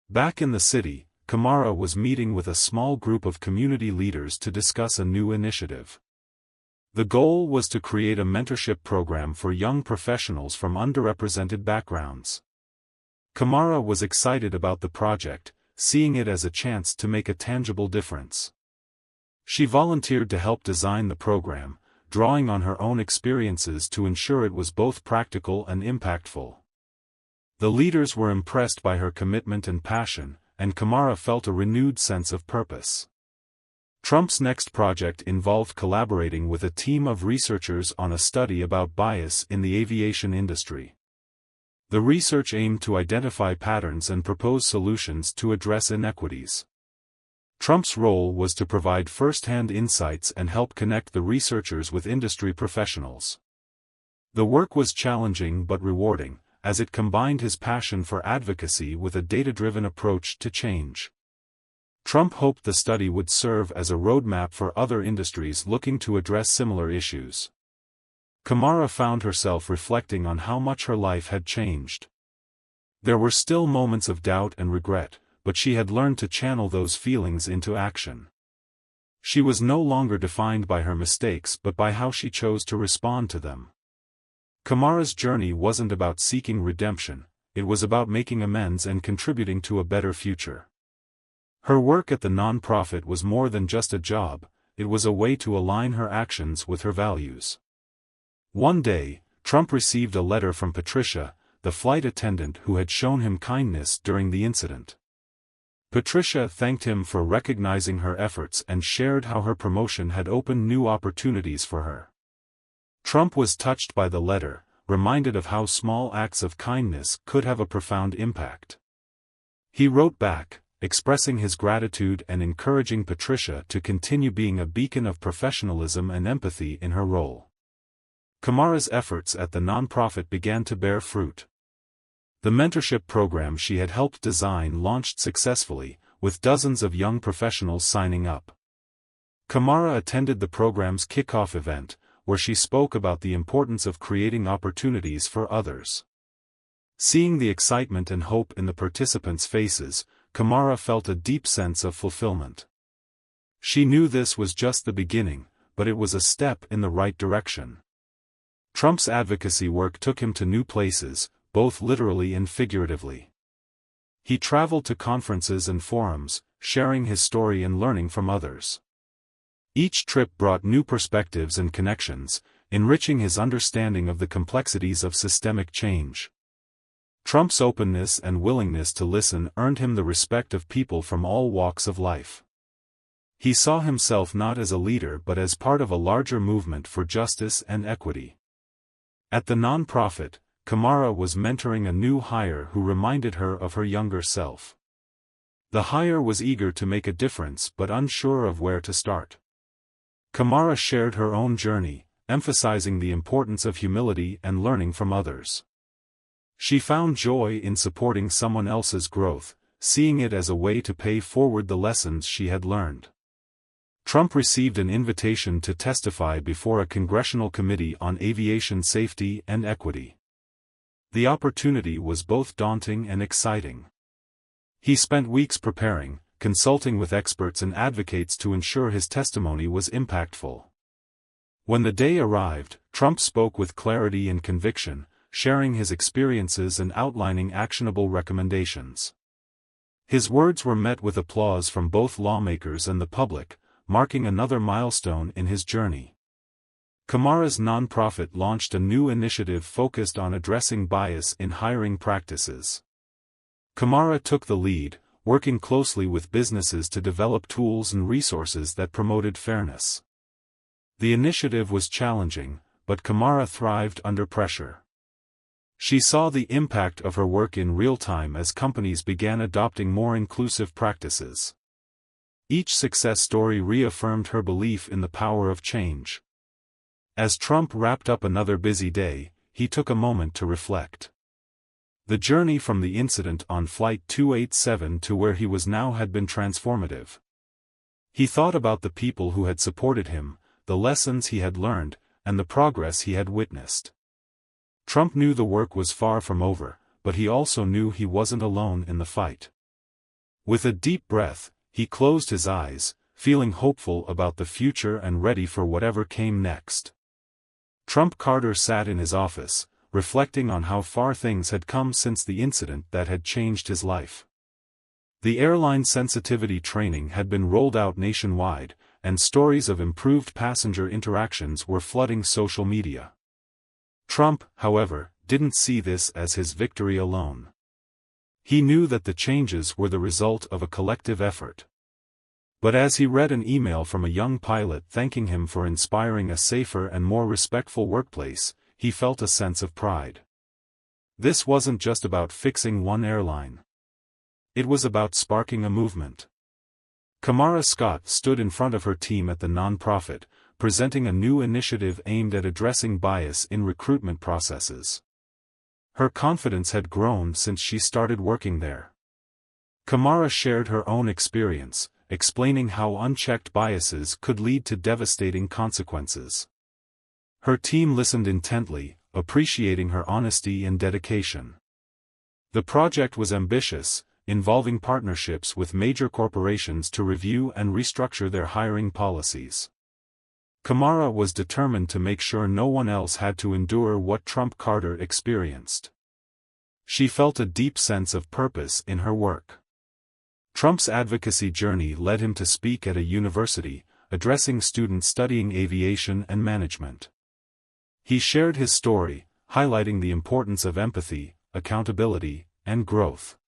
Back in the city, Kamara was meeting with a small group of community leaders to discuss a new initiative. The goal was to create a mentorship program for young professionals from underrepresented backgrounds. Kamara was excited about the project, seeing it as a chance to make a tangible difference. She volunteered to help design the program, drawing on her own experiences to ensure it was both practical and impactful. The leaders were impressed by her commitment and passion, and Kamara felt a renewed sense of purpose. Trump's next project involved collaborating with a team of researchers on a study about bias in the aviation industry. The research aimed to identify patterns and propose solutions to address inequities. Trump's role was to provide first-hand insights and help connect the researchers with industry professionals. The work was challenging but rewarding, as it combined his passion for advocacy with a data-driven approach to change. Trump hoped the study would serve as a roadmap for other industries looking to address similar issues. Kamara found herself reflecting on how much her life had changed. There were still moments of doubt and regret, but she had learned to channel those feelings into action. She was no longer defined by her mistakes but by how she chose to respond to them. Kamara's journey wasn't about seeking redemption, it was about making amends and contributing to a better future. Her work at the nonprofit was more than just a job, it was a way to align her actions with her values. One day, Trump received a letter from Patricia, the flight attendant who had shown him kindness during the incident. Patricia thanked him for recognizing her efforts and shared how her promotion had opened new opportunities for her. Trump was touched by the letter, reminded of how small acts of kindness could have a profound impact. He wrote back, expressing his gratitude and encouraging Patricia to continue being a beacon of professionalism and empathy in her role. Kamara's efforts at the nonprofit began to bear fruit. The mentorship program she had helped design launched successfully, with dozens of young professionals signing up. Kamara attended the program's kickoff event, where she spoke about the importance of creating opportunities for others. Seeing the excitement and hope in the participants' faces, Kamara felt a deep sense of fulfillment. She knew this was just the beginning, but it was a step in the right direction. Trump's advocacy work took him to new places, both literally and figuratively. He traveled to conferences and forums, sharing his story and learning from others. Each trip brought new perspectives and connections, enriching his understanding of the complexities of systemic change. Trump's openness and willingness to listen earned him the respect of people from all walks of life. He saw himself not as a leader but as part of a larger movement for justice and equity. At the nonprofit, Kamara was mentoring a new hire who reminded her of her younger self. The hire was eager to make a difference but unsure of where to start. Kamara shared her own journey, emphasizing the importance of humility and learning from others. She found joy in supporting someone else's growth, seeing it as a way to pay forward the lessons she had learned. Trump received an invitation to testify before a congressional committee on aviation safety and equity. The opportunity was both daunting and exciting. He spent weeks preparing, consulting with experts and advocates to ensure his testimony was impactful. When the day arrived, Trump spoke with clarity and conviction, sharing his experiences and outlining actionable recommendations. His words were met with applause from both lawmakers and the public, marking another milestone in his journey. Kamara's nonprofit launched a new initiative focused on addressing bias in hiring practices. Kamara took the lead, working closely with businesses to develop tools and resources that promoted fairness. The initiative was challenging, but Kamara thrived under pressure. She saw the impact of her work in real time as companies began adopting more inclusive practices. Each success story reaffirmed her belief in the power of change. As Trump wrapped up another busy day, he took a moment to reflect. The journey from the incident on Flight 287 to where he was now had been transformative. He thought about the people who had supported him, the lessons he had learned, and the progress he had witnessed. Trump knew the work was far from over, but he also knew he wasn't alone in the fight. With a deep breath, he closed his eyes, feeling hopeful about the future and ready for whatever came next. Trump Carter sat in his office, reflecting on how far things had come since the incident that had changed his life. The airline sensitivity training had been rolled out nationwide, and stories of improved passenger interactions were flooding social media. Trump, however, didn't see this as his victory alone. He knew that the changes were the result of a collective effort. But as he read an email from a young pilot thanking him for inspiring a safer and more respectful workplace, he felt a sense of pride. This wasn't just about fixing one airline. It was about sparking a movement. Kamara Scott stood in front of her team at the nonprofit, presenting a new initiative aimed at addressing bias in recruitment processes. Her confidence had grown since she started working there. Kamara shared her own experience, explaining how unchecked biases could lead to devastating consequences. Her team listened intently, appreciating her honesty and dedication. The project was ambitious, involving partnerships with major corporations to review and restructure their hiring policies. Kamara was determined to make sure no one else had to endure what Trump Carter experienced. She felt a deep sense of purpose in her work. Trump's advocacy journey led him to speak at a university, addressing students studying aviation and management. He shared his story, highlighting the importance of empathy, accountability, and growth.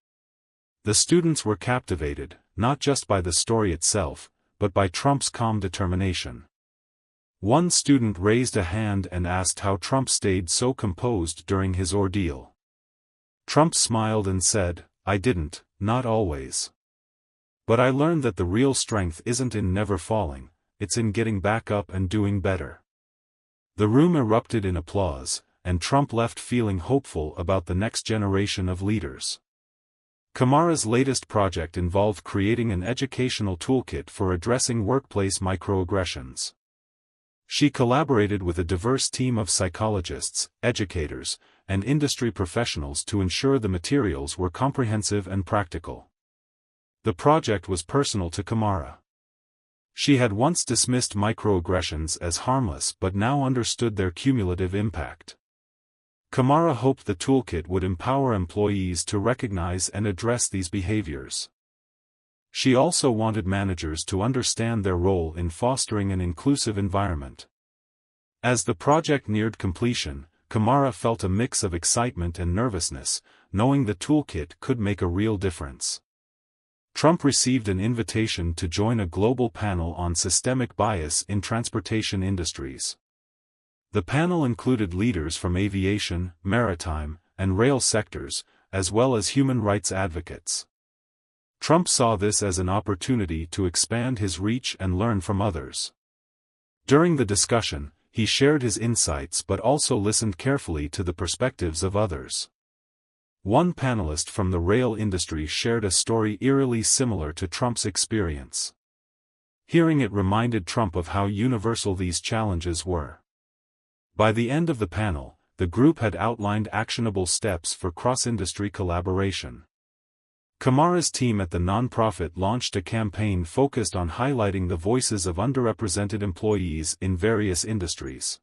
The students were captivated, not just by the story itself, but by Trump's calm determination. One student raised a hand and asked how Trump stayed so composed during his ordeal. Trump smiled and said, "I didn't, not always. But I learned that the real strength isn't in never falling, it's in getting back up and doing better." The room erupted in applause, and Trump left feeling hopeful about the next generation of leaders. Kamara's latest project involved creating an educational toolkit for addressing workplace microaggressions. She collaborated with a diverse team of psychologists, educators, and industry professionals to ensure the materials were comprehensive and practical. The project was personal to Kamara. She had once dismissed microaggressions as harmless but now understood their cumulative impact. Kamara hoped the toolkit would empower employees to recognize and address these behaviors. She also wanted managers to understand their role in fostering an inclusive environment. As the project neared completion, Kamara felt a mix of excitement and nervousness, knowing the toolkit could make a real difference. Trump received an invitation to join a global panel on systemic bias in transportation industries. The panel included leaders from aviation, maritime, and rail sectors, as well as human rights advocates. Trump saw this as an opportunity to expand his reach and learn from others. During the discussion, he shared his insights but also listened carefully to the perspectives of others. One panelist from the rail industry shared a story eerily similar to Trump's experience. Hearing it reminded Trump of how universal these challenges were. By the end of the panel, the group had outlined actionable steps for cross-industry collaboration. Kamara's team at the nonprofit launched a campaign focused on highlighting the voices of underrepresented employees in various industries.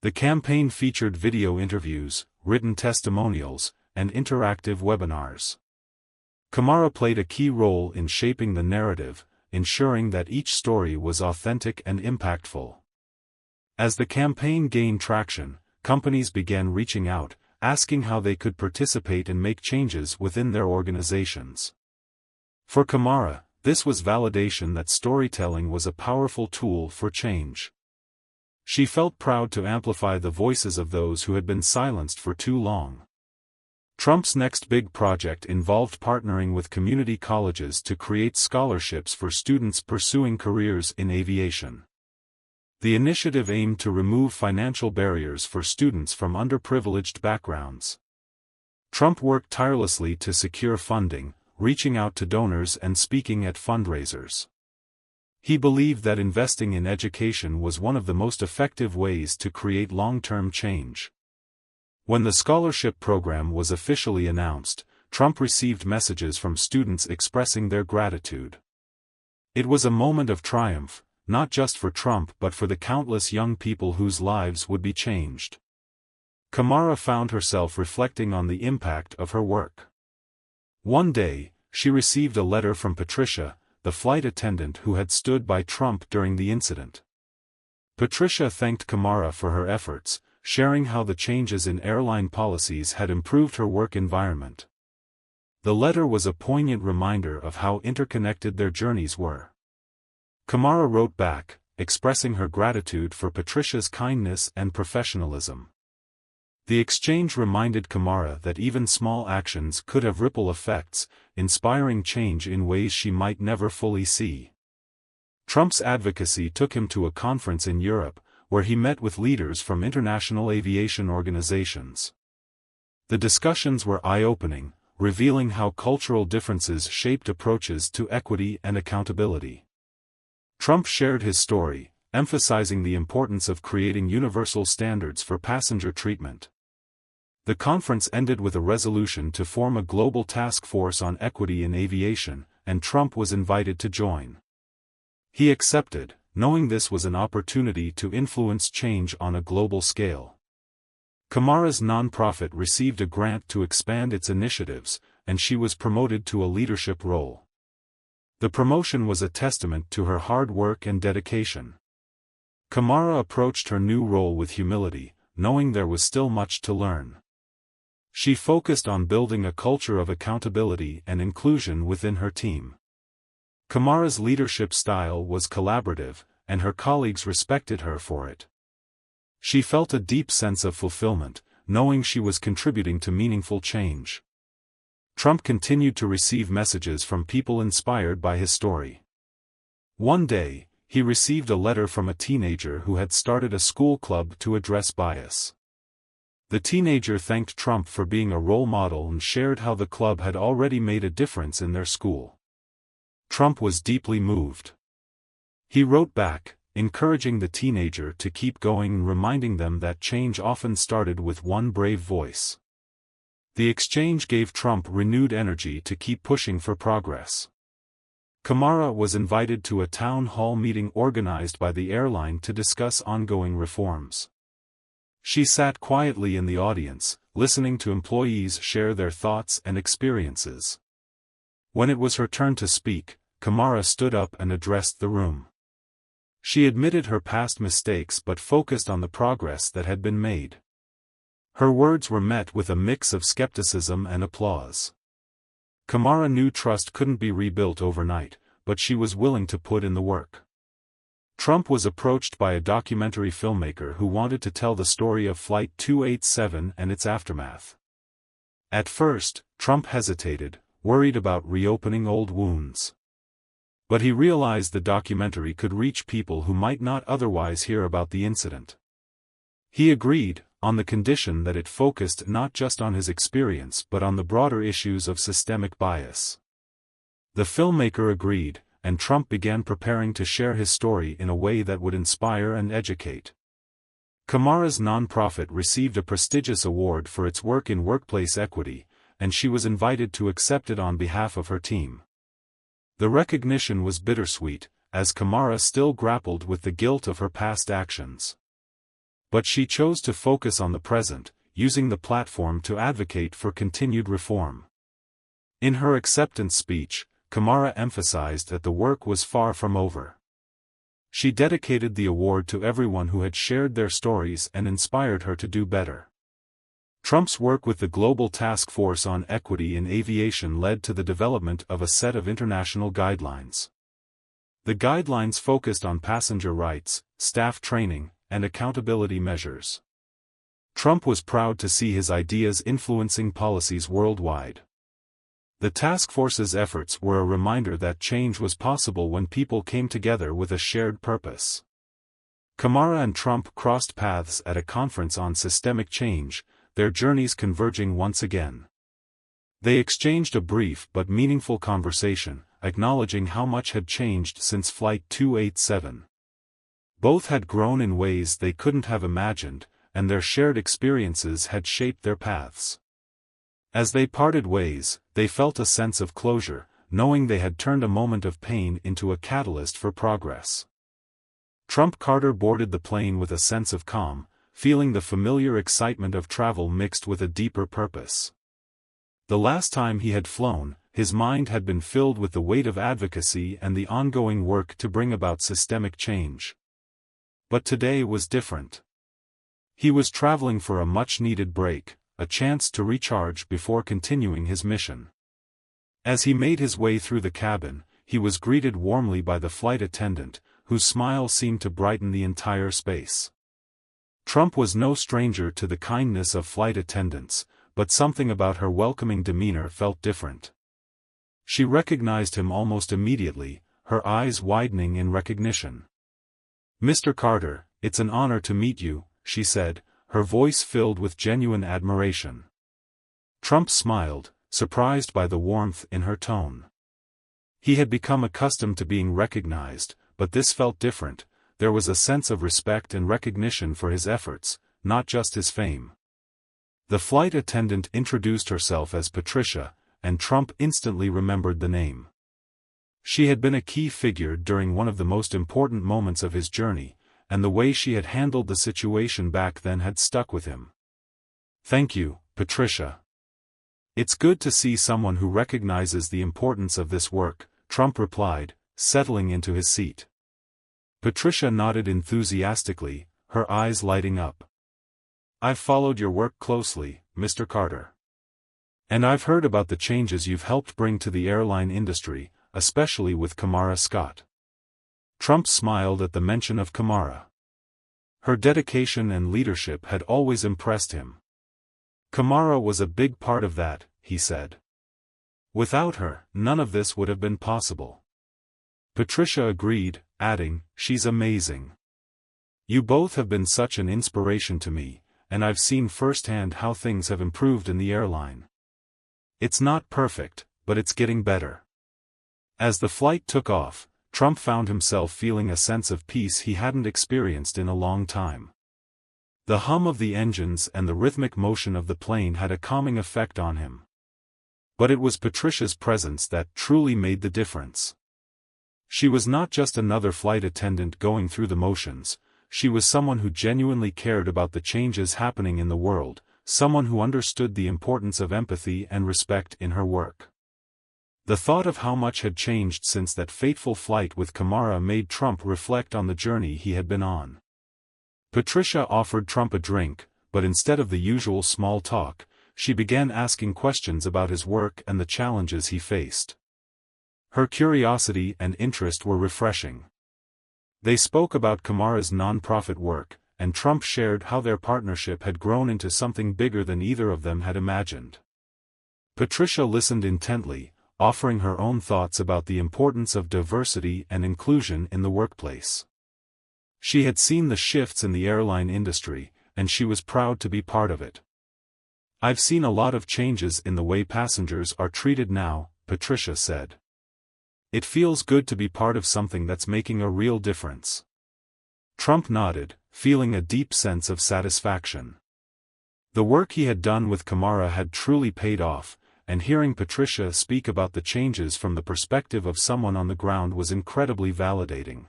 The campaign featured video interviews, written testimonials, and interactive webinars. Kamara played a key role in shaping the narrative, ensuring that each story was authentic and impactful. As the campaign gained traction, companies began reaching out, asking how they could participate and make changes within their organizations. For Kamara, this was validation that storytelling was a powerful tool for change. She felt proud to amplify the voices of those who had been silenced for too long. Trump's next big project involved partnering with community colleges to create scholarships for students pursuing careers in aviation. The initiative aimed to remove financial barriers for students from underprivileged backgrounds. Trump worked tirelessly to secure funding, reaching out to donors and speaking at fundraisers. He believed that investing in education was one of the most effective ways to create long-term change. When the scholarship program was officially announced, Trump received messages from students expressing their gratitude. It was a moment of triumph, not just for Trump but for the countless young people whose lives would be changed. Kamara found herself reflecting on the impact of her work. One day, she received a letter from Patricia, the flight attendant who had stood by Trump during the incident. Patricia thanked Kamara for her efforts, sharing how the changes in airline policies had improved her work environment. The letter was a poignant reminder of how interconnected their journeys were. Kamara wrote back, expressing her gratitude for Patricia's kindness and professionalism. The exchange reminded Kamara that even small actions could have ripple effects, inspiring change in ways she might never fully see. Trump's advocacy took him to a conference in Europe, where he met with leaders from international aviation organizations. The discussions were eye-opening, revealing how cultural differences shaped approaches to equity and accountability. Trump shared his story, emphasizing the importance of creating universal standards for passenger treatment. The conference ended with a resolution to form a global task force on equity in aviation, and Trump was invited to join. He accepted, knowing this was an opportunity to influence change on a global scale. Kamara's nonprofit received a grant to expand its initiatives, and she was promoted to a leadership role. The promotion was a testament to her hard work and dedication. Kamara approached her new role with humility, knowing there was still much to learn. She focused on building a culture of accountability and inclusion within her team. Kamara's leadership style was collaborative, and her colleagues respected her for it. She felt a deep sense of fulfillment, knowing she was contributing to meaningful change. Trump continued to receive messages from people inspired by his story. One day, he received a letter from a teenager who had started a school club to address bias. The teenager thanked Trump for being a role model and shared how the club had already made a difference in their school. Trump was deeply moved. He wrote back, encouraging the teenager to keep going and reminding them that change often started with one brave voice. The exchange gave Trump renewed energy to keep pushing for progress. Kamara was invited to a town hall meeting organized by the airline to discuss ongoing reforms. She sat quietly in the audience, listening to employees share their thoughts and experiences. When it was her turn to speak, Kamara stood up and addressed the room. She admitted her past mistakes but focused on the progress that had been made. Her words were met with a mix of skepticism and applause. Kamara knew trust couldn't be rebuilt overnight, but she was willing to put in the work. Trump was approached by a documentary filmmaker who wanted to tell the story of Flight 287 and its aftermath. At first, Trump hesitated, worried about reopening old wounds. But he realized the documentary could reach people who might not otherwise hear about the incident. He agreed, on the condition that it focused not just on his experience but on the broader issues of systemic bias. The filmmaker agreed, and Trump began preparing to share his story in a way that would inspire and educate. Kamara's nonprofit received a prestigious award for its work in workplace equity, and she was invited to accept it on behalf of her team. The recognition was bittersweet, as Kamara still grappled with the guilt of her past actions. But she chose to focus on the present, using the platform to advocate for continued reform. In her acceptance speech, Kamara emphasized that the work was far from over. She dedicated the award to everyone who had shared their stories and inspired her to do better. Trump's work with the Global Task Force on Equity in Aviation led to the development of a set of international guidelines. The guidelines focused on passenger rights, staff training, and accountability measures. Trump was proud to see his ideas influencing policies worldwide. The task force's efforts were a reminder that change was possible when people came together with a shared purpose. Kamara and Trump crossed paths at a conference on systemic change, their journeys converging once again. They exchanged a brief but meaningful conversation, acknowledging how much had changed since Flight 287. Both had grown in ways they couldn't have imagined, and their shared experiences had shaped their paths. As they parted ways, they felt a sense of closure, knowing they had turned a moment of pain into a catalyst for progress. Trump Carter boarded the plane with a sense of calm, feeling the familiar excitement of travel mixed with a deeper purpose. The last time he had flown, his mind had been filled with the weight of advocacy and the ongoing work to bring about systemic change. But today was different. He was traveling for a much-needed break, a chance to recharge before continuing his mission. As he made his way through the cabin, he was greeted warmly by the flight attendant, whose smile seemed to brighten the entire space. Trump was no stranger to the kindness of flight attendants, but something about her welcoming demeanor felt different. She recognized him almost immediately, her eyes widening in recognition. "Mr. Carter, it's an honor to meet you," she said, her voice filled with genuine admiration. Trump smiled, surprised by the warmth in her tone. He had become accustomed to being recognized, but this felt different. There was a sense of respect and recognition for his efforts, not just his fame. The flight attendant introduced herself as Patricia, and Trump instantly remembered the name. She had been a key figure during one of the most important moments of his journey, and the way she had handled the situation back then had stuck with him. "Thank you, Patricia. It's good to see someone who recognizes the importance of this work," Trump replied, settling into his seat. Patricia nodded enthusiastically, her eyes lighting up. "I've followed your work closely, Mr. Carter. And I've heard about the changes you've helped bring to the airline industry, especially with Kamara Scott." Trump smiled at the mention of Kamara. Her dedication and leadership had always impressed him. "Kamara was a big part of that," he said. "Without her, none of this would have been possible." Patricia agreed, adding, "She's amazing. You both have been such an inspiration to me, and I've seen firsthand how things have improved in the airline. It's not perfect, but it's getting better." As the flight took off, Trump found himself feeling a sense of peace he hadn't experienced in a long time. The hum of the engines and the rhythmic motion of the plane had a calming effect on him. But it was Patricia's presence that truly made the difference. She was not just another flight attendant going through the motions, she was someone who genuinely cared about the changes happening in the world, someone who understood the importance of empathy and respect in her work. The thought of how much had changed since that fateful flight with Kamara made Trump reflect on the journey he had been on. Patricia offered Trump a drink, but instead of the usual small talk, she began asking questions about his work and the challenges he faced. Her curiosity and interest were refreshing. They spoke about Kamara's nonprofit work, and Trump shared how their partnership had grown into something bigger than either of them had imagined. Patricia listened intently, offering her own thoughts about the importance of diversity and inclusion in the workplace. She had seen the shifts in the airline industry, and she was proud to be part of it. "I've seen a lot of changes in the way passengers are treated now," Patricia said. "It feels good to be part of something that's making a real difference." Trump nodded, feeling a deep sense of satisfaction. The work he had done with Kamara had truly paid off, and hearing Patricia speak about the changes from the perspective of someone on the ground was incredibly validating.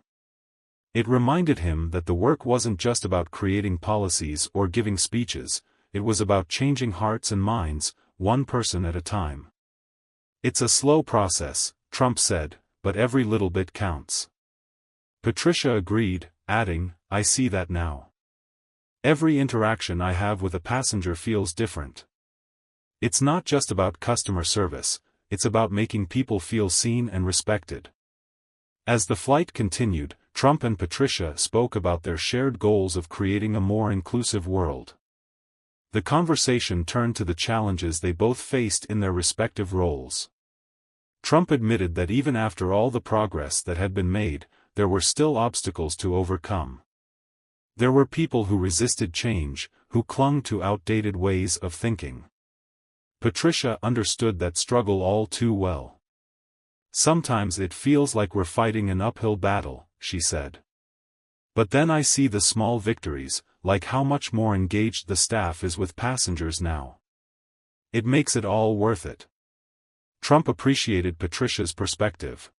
It reminded him that the work wasn't just about creating policies or giving speeches, it was about changing hearts and minds, one person at a time. "It's a slow process," Trump said, "but every little bit counts." Patricia agreed, adding, "I see that now. Every interaction I have with a passenger feels different. It's not just about customer service, it's about making people feel seen and respected." As the flight continued, Trump and Patricia spoke about their shared goals of creating a more inclusive world. The conversation turned to the challenges they both faced in their respective roles. Trump admitted that even after all the progress that had been made, there were still obstacles to overcome. There were people who resisted change, who clung to outdated ways of thinking. Patricia understood that struggle all too well. "Sometimes it feels like we're fighting an uphill battle," she said. "But then I see the small victories, like how much more engaged the staff is with passengers now. It makes it all worth it." Trump appreciated Patricia's perspective.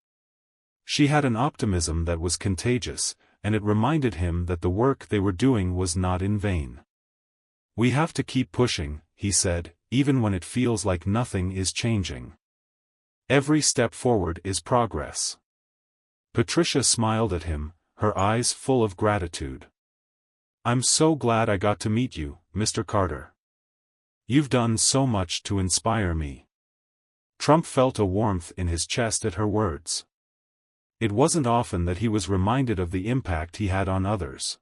She had an optimism that was contagious, and it reminded him that the work they were doing was not in vain. "We have to keep pushing," he said, "even when it feels like nothing is changing. Every step forward is progress." Patricia smiled at him, her eyes full of gratitude. "I'm so glad I got to meet you, Mr. Carter. You've done so much to inspire me." Trump felt a warmth in his chest at her words. It wasn't often that he was reminded of the impact he had on others.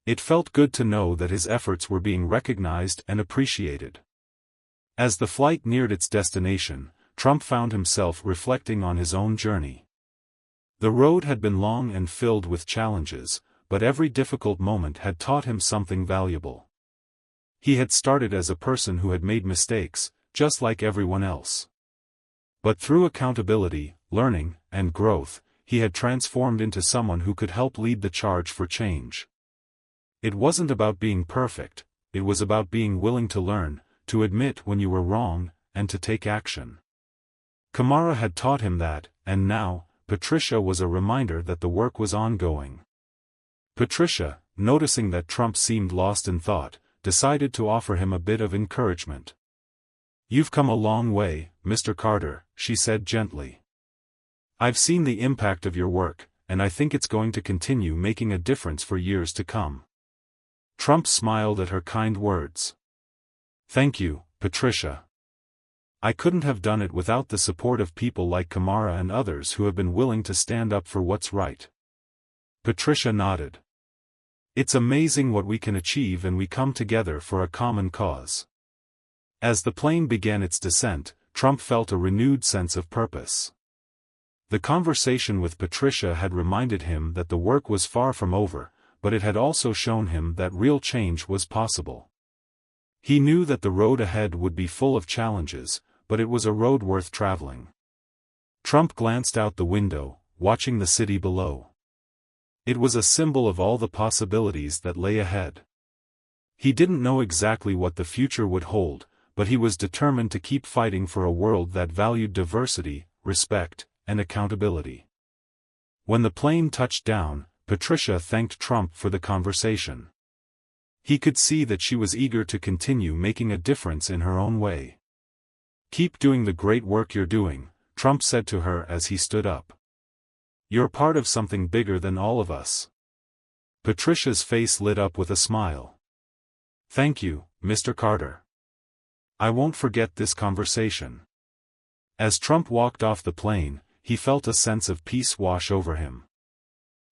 It felt good to know that his efforts were being recognized and appreciated. As the flight neared its destination, Trump found himself reflecting on his own journey. The road had been long and filled with challenges, but every difficult moment had taught him something valuable. He had started as a person who had made mistakes, just like everyone else. But through accountability, learning, and growth, he had transformed into someone who could help lead the charge for change. It wasn't about being perfect, it was about being willing to learn, to admit when you were wrong, and to take action. Kamara had taught him that, and now, Patricia was a reminder that the work was ongoing. Patricia, noticing that Trump seemed lost in thought, decided to offer him a bit of encouragement. "You've come a long way, Mr. Carter," she said gently. "I've seen the impact of your work, and I think it's going to continue making a difference for years to come." Trump smiled at her kind words. "Thank you, Patricia. I couldn't have done it without the support of people like Kamara and others who have been willing to stand up for what's right." Patricia nodded. "It's amazing what we can achieve when we come together for a common cause." As the plane began its descent, Trump felt a renewed sense of purpose. The conversation with Patricia had reminded him that the work was far from over, but it had also shown him that real change was possible. He knew that the road ahead would be full of challenges, but it was a road worth traveling. Trump glanced out the window, watching the city below. It was a symbol of all the possibilities that lay ahead. He didn't know exactly what the future would hold, but he was determined to keep fighting for a world that valued diversity, respect, and accountability. When the plane touched down, Patricia thanked Trump for the conversation. He could see that she was eager to continue making a difference in her own way. "Keep doing the great work you're doing," Trump said to her as he stood up. "You're part of something bigger than all of us." Patricia's face lit up with a smile. "Thank you, Mr. Carter. I won't forget this conversation." As Trump walked off the plane, he felt a sense of peace wash over him.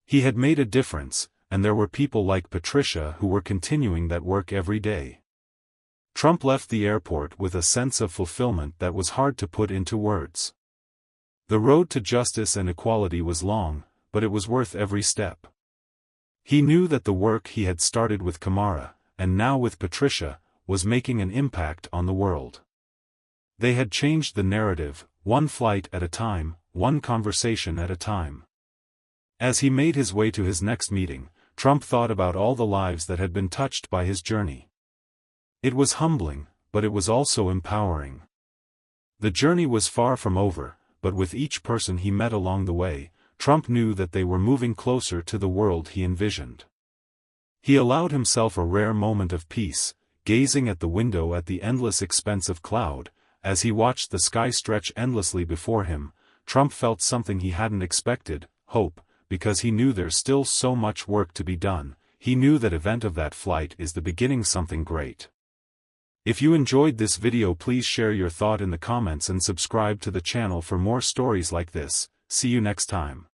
He had made a difference, and there were people like Patricia who were continuing that work every day. Trump left the airport with a sense of fulfillment that was hard to put into words. The road to justice and equality was long, but it was worth every step. He knew that the work he had started with Kamara, and now with Patricia, was making an impact on the world. They had changed the narrative, one flight at a time, one conversation at a time. As he made his way to his next meeting, Trump thought about all the lives that had been touched by his journey. It was humbling, but it was also empowering. The journey was far from over, but with each person he met along the way, Trump knew that they were moving closer to the world he envisioned. He allowed himself a rare moment of peace, gazing at the window at the endless expanse of cloud. As he watched the sky stretch endlessly before him, Trump felt something he hadn't expected: hope, because he knew there's still so much work to be done. He knew that event of that flight is the beginning something great. If you enjoyed this video, please share your thought in the comments and subscribe to the channel for more stories like this. See you next time.